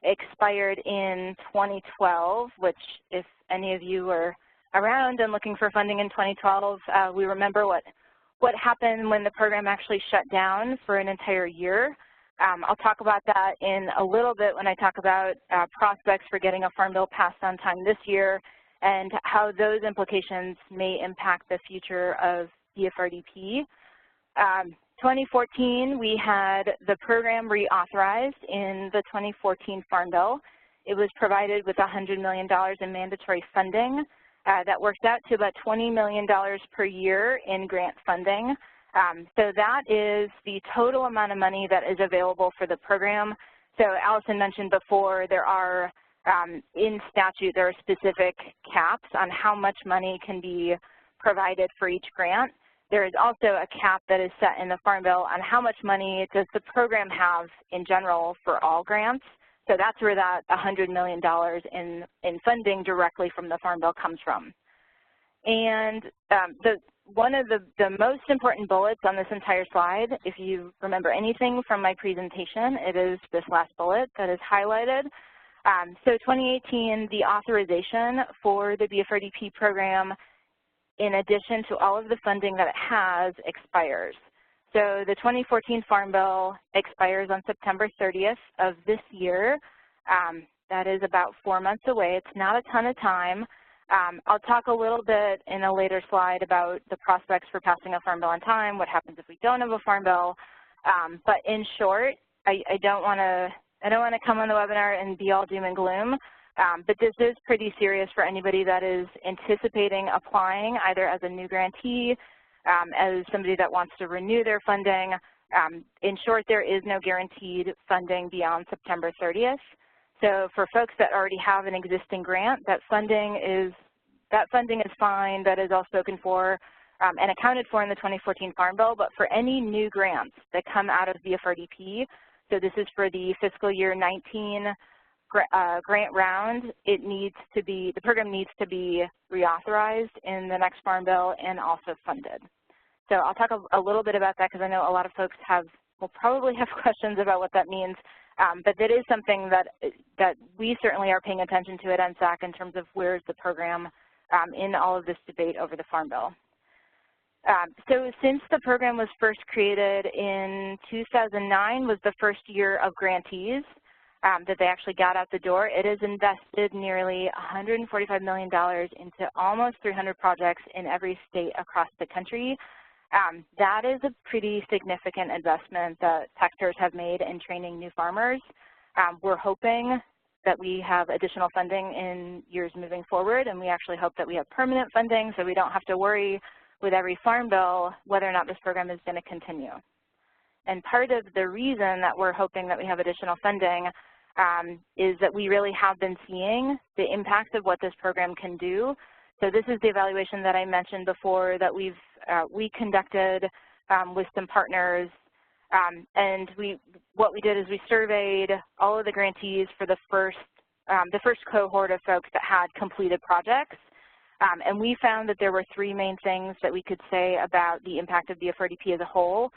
expired in 2012, which if any of you were around and looking for funding in 2012, we remember what happened when the program actually shut down for an entire year. I'll talk about that in a little bit when I talk about prospects for getting a Farm Bill passed on time this year and how those implications may impact the future of BFRDP. 2014, we had the program reauthorized in the 2014 Farm Bill. It was provided with $100 million in mandatory funding. That works out to about $20 million per year in grant funding. So that is the total amount of money that is available for the program. So Allison mentioned before, there are, in statute, there are specific caps on how much money can be provided for each grant. There is also a cap that is set in the Farm Bill on how much money does the program have in general for all grants. So that's where that $100 million in funding directly from the Farm Bill comes from. And one of the most important bullets on this entire slide, if you remember anything from my presentation, it is this last bullet that is highlighted. So 2018, the authorization for the BFRDP program, in addition to all of the funding that it has, expires. So the 2014 Farm Bill expires on September 30th of this year. That is about 4 months away. It's not a ton of time. I'll talk a little bit in a later slide about the prospects for passing a Farm Bill on time, what happens if we don't have a Farm Bill. But in short, I don't want to come on the webinar and be all doom and gloom, but this is pretty serious for anybody that is anticipating applying either as a new grantee, as somebody that wants to renew their funding. In short, there is no guaranteed funding beyond September 30th. So for folks that already have an existing grant, that funding is fine. That is all spoken for and accounted for in the 2014 Farm Bill. But for any new grants that come out of BFRDP, so this is for the fiscal year 19 grant round, the program needs to be reauthorized in the next Farm Bill and also funded. So I'll talk a little bit about that because I know a lot of folks will probably have questions about what that means. But that is something that we certainly are paying attention to at NSAC in terms of where's the program in all of this debate over the Farm Bill. So since the program was first created in 2009 was the first year of grantees that they actually got out the door, it has invested nearly $145 million into almost 300 projects in every state across the country. That is a pretty significant investment that taxpayers have made in training new farmers. We're hoping that we have additional funding in years moving forward, and we actually hope that we have permanent funding so we don't have to worry with every Farm Bill whether or not this program is going to continue. And part of the reason that we're hoping that we have additional funding is that we really have been seeing the impact of what this program can do. So this is the evaluation that I mentioned before that we conducted with some partners, and what we did is we surveyed all of the grantees for the first cohort of folks that had completed projects, and we found that there were three main things that we could say about the impact of BFRDP as a whole.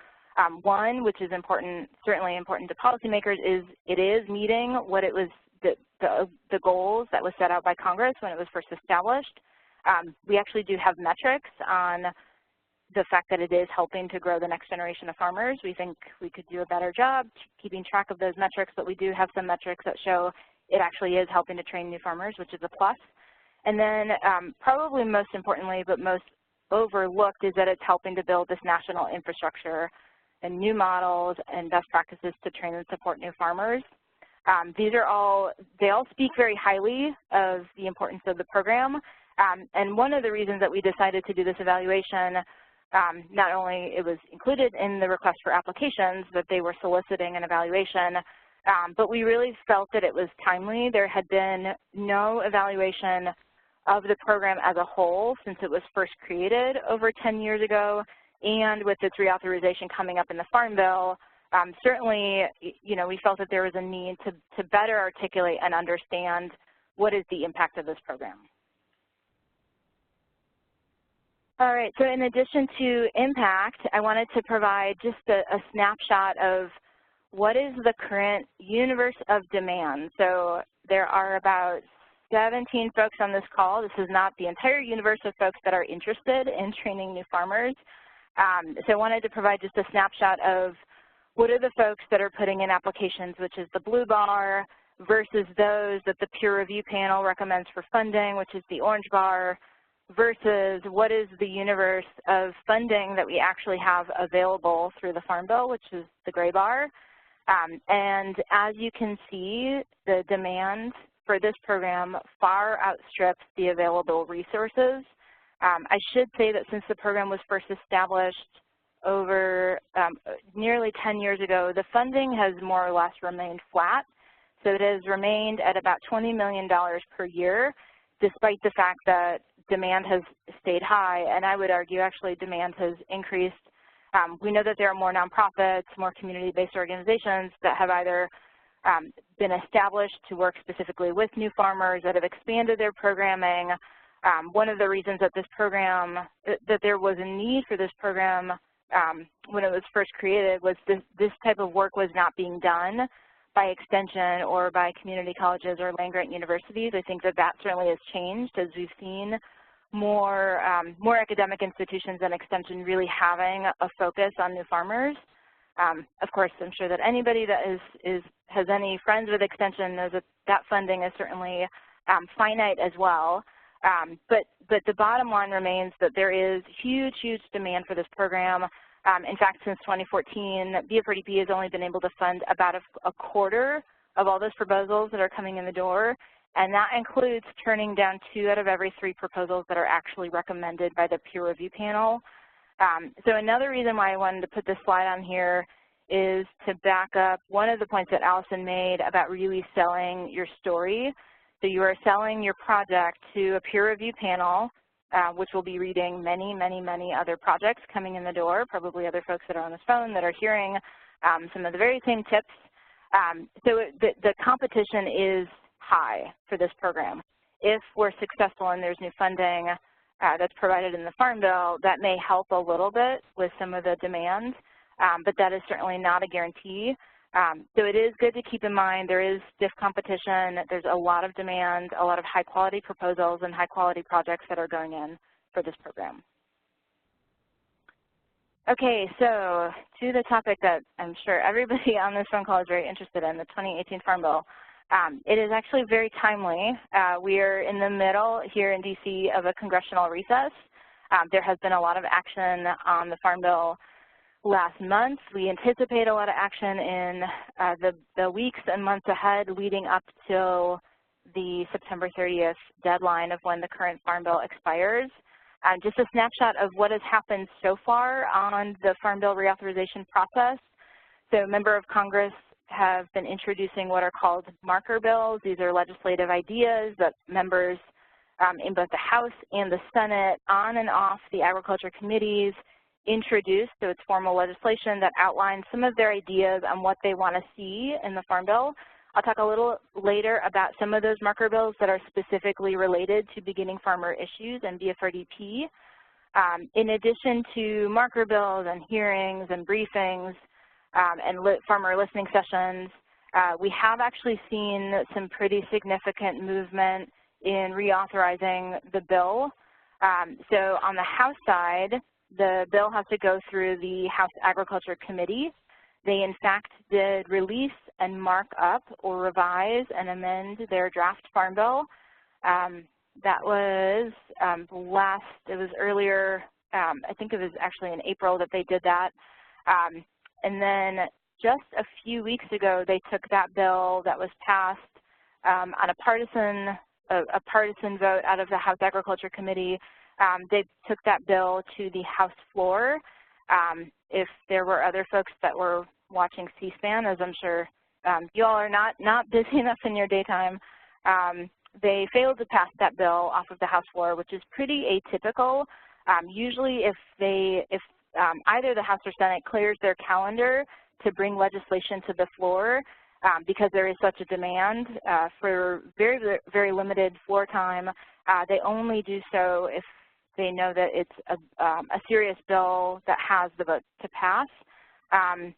One, which is important, certainly important to policymakers, is it is meeting what it was the goals that was set out by Congress when it was first established. We actually do have metrics on the fact that it is helping to grow the next generation of farmers. We think we could do a better job keeping track of those metrics, but we do have some metrics that show it actually is helping to train new farmers, which is a plus. And then probably most importantly, but most overlooked, is that it's helping to build this national infrastructure and new models and best practices to train and support new farmers. They all speak very highly of the importance of the program. And one of the reasons that we decided to do this evaluation, not only it was included in the request for applications that they were soliciting an evaluation, but we really felt that it was timely. There had been no evaluation of the program as a whole since it was first created over 10 years ago, and with its reauthorization coming up in the Farm Bill, certainly, we felt that there was a need to better articulate and understand what is the impact of this program. All right, so in addition to impact, I wanted to provide just a snapshot of what is the current universe of demand. So there are about 17 folks on this call. This is not the entire universe of folks that are interested in training new farmers. So I wanted to provide just a snapshot of what are the folks that are putting in applications, which is the blue bar, versus those that the peer review panel recommends for funding, which is the orange bar, versus what is the universe of funding that we actually have available through the Farm Bill, which is the gray bar. And as you can see, the demand for this program far outstrips the available resources. I should say that since the program was first established over nearly 10 years ago, the funding has more or less remained flat. So it has remained at about $20 million per year, despite the fact that demand has stayed high, and I would argue actually demand has increased. We know that there are more nonprofits, more community-based organizations that have either been established to work specifically with new farmers, that have expanded their programming, One of the reasons that this program, that there was a need for this program when it was first created was this type of work was not being done by extension or by community colleges or land-grant universities. I think that that certainly has changed as we've seen more academic institutions and extension really having a focus on new farmers. Of course, I'm sure that anybody that has any friends with extension knows that that funding is certainly finite as well. But the bottom line remains that there is huge, huge demand for this program. In fact, since 2014, BFRDP has only been able to fund about a quarter of all those proposals that are coming in the door, and that includes turning down 2 out of every 3 proposals that are actually recommended by the peer review panel. So another reason why I wanted to put this slide on here is to back up one of the points that Allison made about really selling your story. So you are selling your project to a peer review panel, which will be reading many, many, many other projects coming in the door, probably other folks that are on this phone that are hearing some of the very same tips. So the competition is high for this program. If we're successful and there's new funding that's provided in the Farm Bill, that may help a little bit with some of the demand, but that is certainly not a guarantee. So it is good to keep in mind there is stiff competition, there's a lot of demand, a lot of high quality proposals and high quality projects that are going in for this program. Okay, so to the topic that I'm sure everybody on this phone call is very interested in, the 2018 Farm Bill. It is actually very timely. We are in the middle here in DC of a congressional recess. There has been a lot of action on the Farm Bill last month. We anticipate a lot of action in the weeks and months ahead leading up till the September 30th deadline of when the current Farm Bill expires. Just a snapshot of what has happened so far on the Farm Bill reauthorization process. So member of Congress have been introducing what are called marker bills. These are legislative ideas that members in both the House and the Senate on and off the agriculture committees introduced. So it's formal legislation that outlines some of their ideas on what they want to see in the Farm Bill. I'll talk a little later about some of those marker bills that are specifically related to beginning farmer issues and BFRDP. In addition to marker bills and hearings and briefings and farmer listening sessions, we have actually seen some pretty significant movement in reauthorizing the bill. So on the House side, the bill has to go through the House Agriculture Committee. They, in fact, did release and mark up or revise and amend their draft Farm Bill. That was it was earlier, I think it was actually in April that they did that. And then just a few weeks ago, they took that bill that was passed on a partisan vote out of the House Agriculture Committee. They took that bill to the House floor. If there were other folks that were watching C-SPAN, as I'm sure you all are not busy enough in your daytime, they failed to pass that bill off of the House floor, which is pretty atypical. Usually if either the House or Senate clears their calendar to bring legislation to the floor because there is such a demand for very, very limited floor time, they only do so if they know that it's a serious bill that has the vote to pass.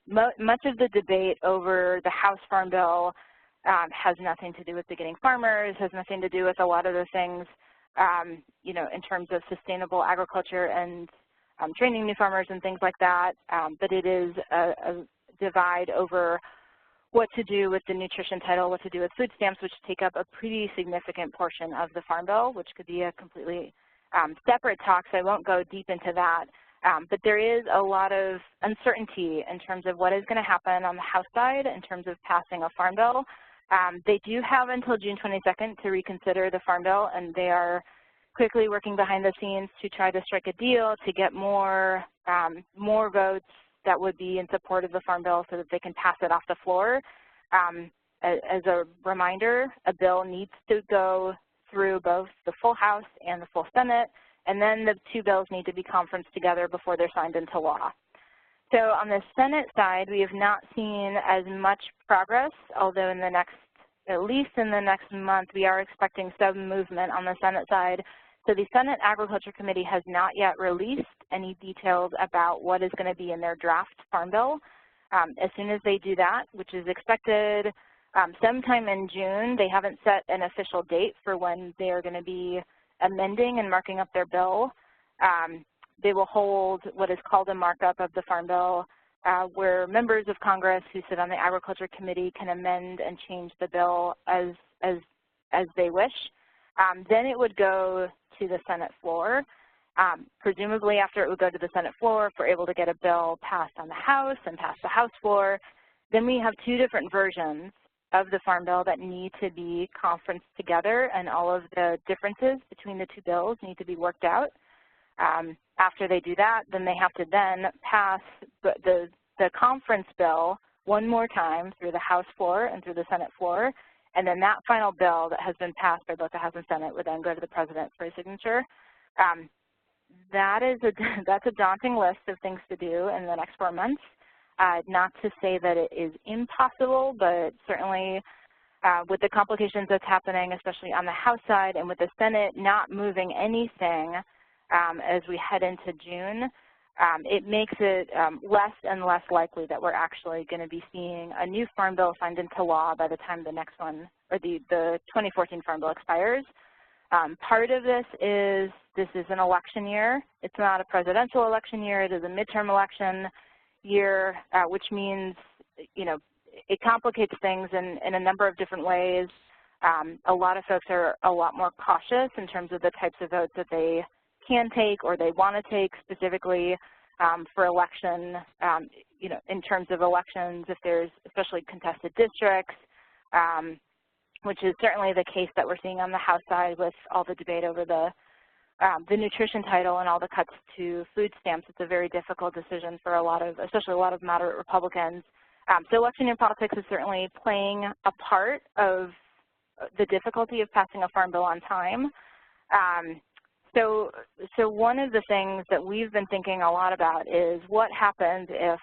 Much of the debate over the House Farm Bill has nothing to do with beginning farmers, has nothing to do with a lot of the things, you know, in terms of sustainable agriculture and training new farmers and things like that, but it is a divide over what to do with the nutrition title, what to do with food stamps, which take up a pretty significant portion of the Farm Bill, which could be a completely separate talk, so I won't go deep into that. But there is a lot of uncertainty in terms of what is going to happen on the House side in terms of passing a Farm Bill. They do have until June 22nd to reconsider the Farm Bill, and they are quickly working behind the scenes to try to strike a deal to get more votes that would be in support of the Farm Bill so that they can pass it off the floor. As a reminder, a bill needs to go through both the full House and the full Senate, and then the two bills need to be conferenced together before they're signed into law. So on the Senate side, we have not seen as much progress, although in the next, at least in the next month, we are expecting some movement on the Senate side. So the Senate Agriculture Committee has not yet released any details about what is going to be in their draft Farm Bill. As soon as they do that, which is expected sometime in June, they haven't set an official date for when they are going to be amending and marking up their bill. They will hold what is called a markup of the Farm Bill, where members of Congress who sit on the Agriculture Committee can amend and change the bill as they wish. Then it would go to the Senate floor. Presumably after it would go to the Senate floor, if we're able to get a bill passed on the House and pass the House floor, then we have two different versions of the Farm Bill that need to be conferenced together, and all of the differences between the two bills need to be worked out. After they do that, then they have to then pass the conference bill one more time through the House floor and through the Senate floor, and then that final bill that has been passed by both the House and Senate would then go to the President for his signature. That's a daunting list of things to do in the next 4 months. Not to say that it is impossible, but certainly with the complications that's happening, especially on the House side, and with the Senate not moving anything as we head into June, it makes it less and less likely that we're actually going to be seeing a new Farm Bill signed into law by the time the next one, or the 2014 Farm Bill expires. Part of this is an election year. It's not a presidential election year. It is a midterm election year, which means, you know, it complicates things in a number of different ways. A lot of folks are a lot more cautious in terms of the types of votes that they can take or they want to take specifically for election, you know, in terms of elections, if there's especially contested districts, which is certainly the case that we're seeing on the House side with all the debate over the nutrition title and all the cuts to food stamps. It's a very difficult decision for especially a lot of moderate Republicans. So election year politics is certainly playing a part of the difficulty of passing a Farm Bill on time. So one of the things that we've been thinking a lot about is what happens if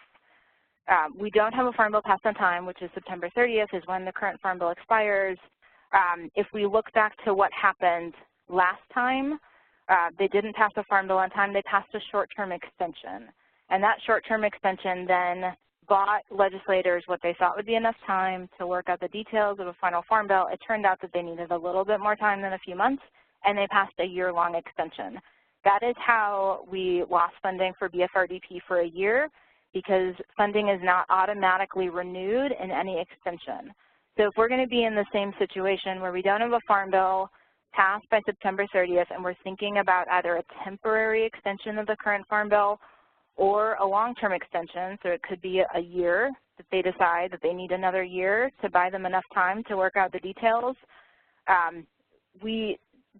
we don't have a Farm Bill passed on time, which is September 30th is when the current Farm Bill expires. If we look back to what happened last time, they didn't pass a Farm Bill on time, they passed a short-term extension. And that short-term extension then bought legislators what they thought would be enough time to work out the details of a final Farm Bill. It turned out that they needed a little bit more time than a few months, and they passed a year-long extension. That is how we lost funding for BFRDP for a year, because funding is not automatically renewed in any extension. So if we're going to be in the same situation where we don't have a Farm Bill passed by September 30th and we're thinking about either a temporary extension of the current Farm Bill or a long-term extension, so it could be a year that they decide that they need another year to buy them enough time to work out the details,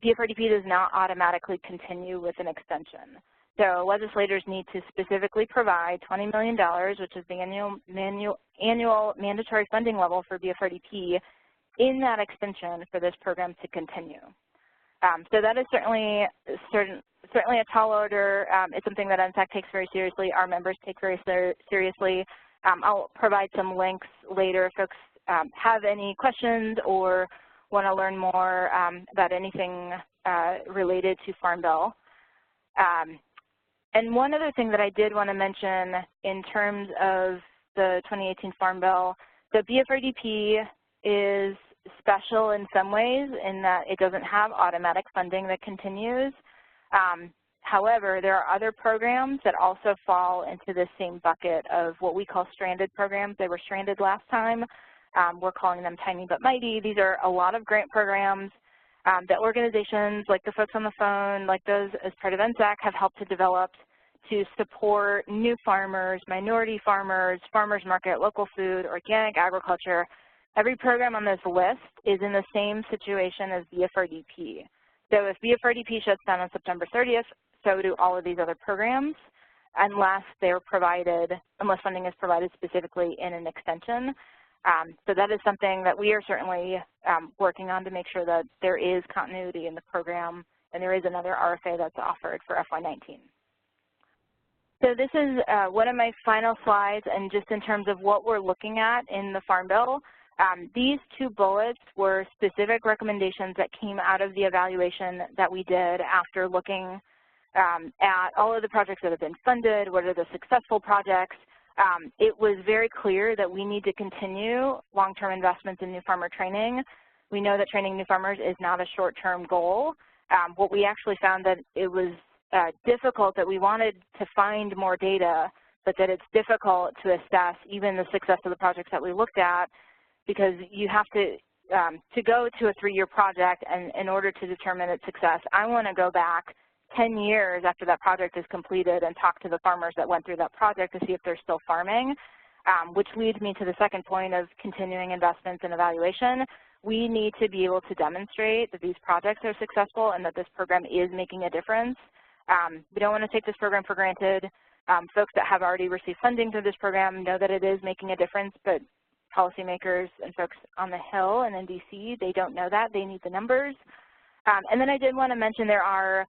BFRDP does not automatically continue with an extension. So legislators need to specifically provide $20 million, which is the annual mandatory funding level for BFRDP, in that extension for this program to continue. So that is certainly a tall order. It's something that NSAC takes very seriously. Our members take very seriously. I'll provide some links later if folks have any questions or want to learn more about anything related to Farm Bill. And one other thing that I did want to mention in terms of the 2018 Farm Bill, the BFRDP is special in some ways in that it doesn't have automatic funding that continues. However, there are other programs that also fall into the same bucket of what we call stranded programs. They were stranded last time. We're calling them tiny but mighty. These are a lot of grant programs that organizations like the folks on the phone, like those as part of NSAC, have helped to develop to support new farmers, minority farmers, farmers market, local food, organic agriculture. Every program on this list is in the same situation as BFRDP. So if BFRDP shuts down on September 30th, so do all of these other programs, unless funding is provided specifically in an extension. So that is something that we are certainly working on to make sure that there is continuity in the program and there is another RFA that's offered for FY19. So this is one of my final slides, and just in terms of what we're looking at in the Farm Bill, These 2 bullets were specific recommendations that came out of the evaluation that we did after looking at all of the projects that have been funded, what are the successful projects. It was very clear that we need to continue long-term investments in new farmer training. We know that training new farmers is not a short-term goal. What we actually found that it was difficult, that we wanted to find more data, but that it's difficult to assess even the success of the projects that we looked at, because you have to go to a 3-year project, and in order to determine its success, I want to go back 10 years after that project is completed and talk to the farmers that went through that project to see if they're still farming, which leads me to the second point of continuing investments in evaluation. We need to be able to demonstrate that these projects are successful and that this program is making a difference. We don't want to take this program for granted. Folks that have already received funding through this program know that it is making a difference, but policymakers and folks on the Hill and in DC, they don't know that. They need the numbers. And then I did want to mention there are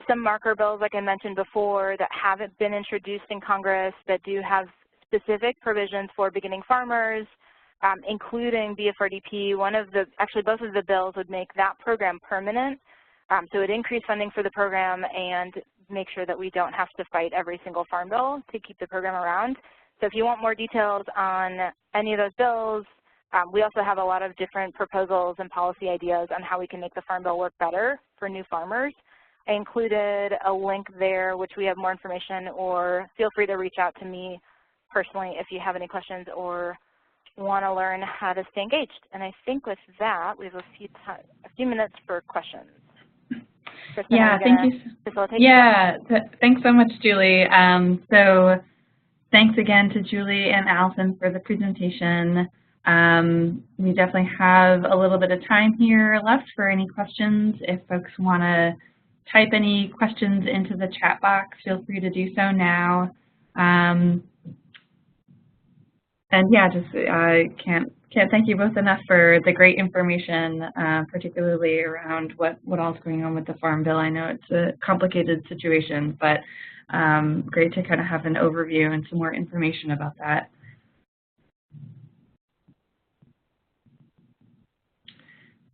some marker bills, like I mentioned before, that haven't been introduced in Congress that do have specific provisions for beginning farmers, including BFRDP. Actually both of the bills would make that program permanent. So it would increase funding for the program and make sure that we don't have to fight every single farm bill to keep the program around. So if you want more details on any of those bills, we also have a lot of different proposals and policy ideas on how we can make the farm bill work better for new farmers. I included a link there which we have more information, or feel free to reach out to me personally if you have any questions or want to learn how to stay engaged. And I think with that, we have a few minutes for questions. Kristen, yeah, thank you. Yeah, thanks so much, Julie. So thanks again to Julie and Allison for the presentation. We definitely have a little bit of time here left for any questions. If folks want to type any questions into the chat box, feel free to do so now. And yeah, just can't thank you both enough for the great information, particularly around what all's going on with the Farm Bill. I know it's a complicated situation, but great to kind of have an overview and some more information about that.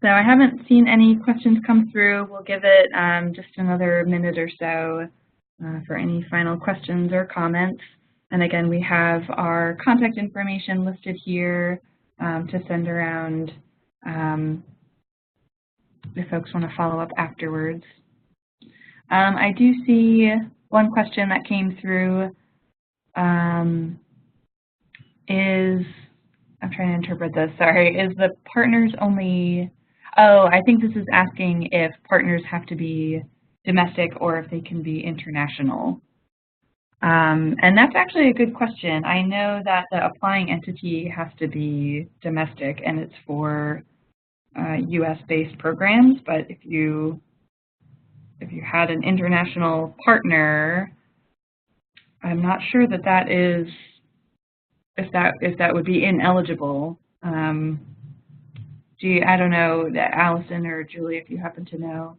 So I haven't seen any questions come through. We'll give it just another minute or so for any final questions or comments. And again, we have our contact information listed here to send around if folks want to follow up afterwards. I do see one question that came through is, I'm trying to interpret this, sorry, is the partners only, oh, I think this is asking if partners have to be domestic or if they can be international. And that's actually a good question. I know that the applying entity has to be domestic and it's for US-based programs, but if you had an international partner, I'm not sure that that is, if that would be ineligible. I don't know, Allison or Julie, if you happen to know.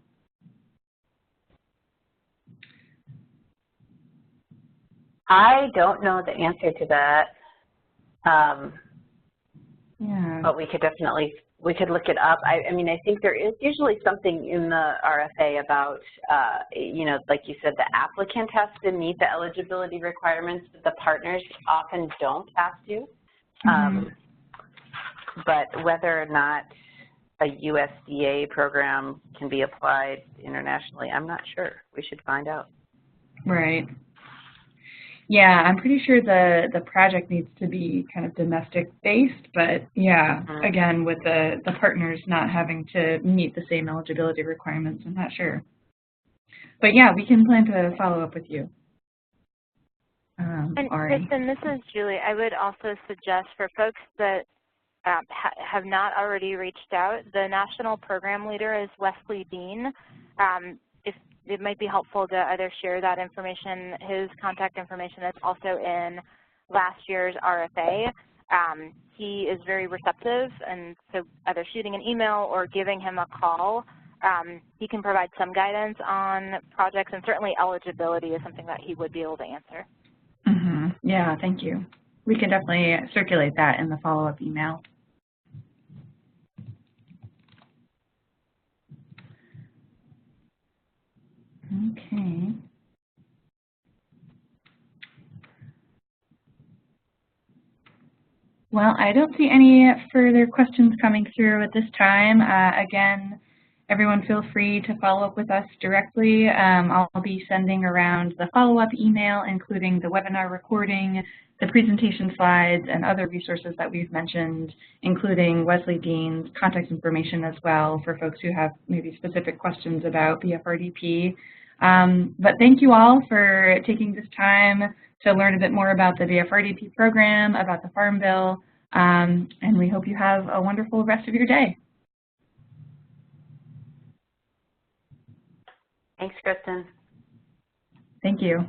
I don't know the answer to that, yeah. But we could look it up. I mean, I think there is usually something in the RFA about, you know, like you said, the applicant has to meet the eligibility requirements, but the partners often don't have to. But whether or not a USDA program can be applied internationally, I'm not sure. We should find out. Right. Yeah, I'm pretty sure the project needs to be kind of domestic based, but yeah, again, with the partners not having to meet the same eligibility requirements, I'm not sure. But yeah, we can plan to follow up with you. And Kristen, this is Julie. I would also suggest for folks that have not already reached out, the national program leader is Wesley Dean. It might be helpful to either share that information, his contact information that's also in last year's RFA. He is very receptive, and so either shooting an email or giving him a call, he can provide some guidance on projects, and certainly eligibility is something that he would be able to answer. Yeah, thank you. We can definitely circulate that in the follow-up email. Okay. Well, I don't see any further questions coming through at this time. Again, everyone feel free to follow up with us directly. I'll be sending around the follow-up email, including the webinar recording, the presentation slides, and other resources that we've mentioned, including Wesley Dean's contact information as well for folks who have maybe specific questions about BFRDP. But thank you all for taking this time to learn a bit more about the BFRDP program, about the Farm Bill, and we hope you have a wonderful rest of your day. Thanks, Kristen. Thank you.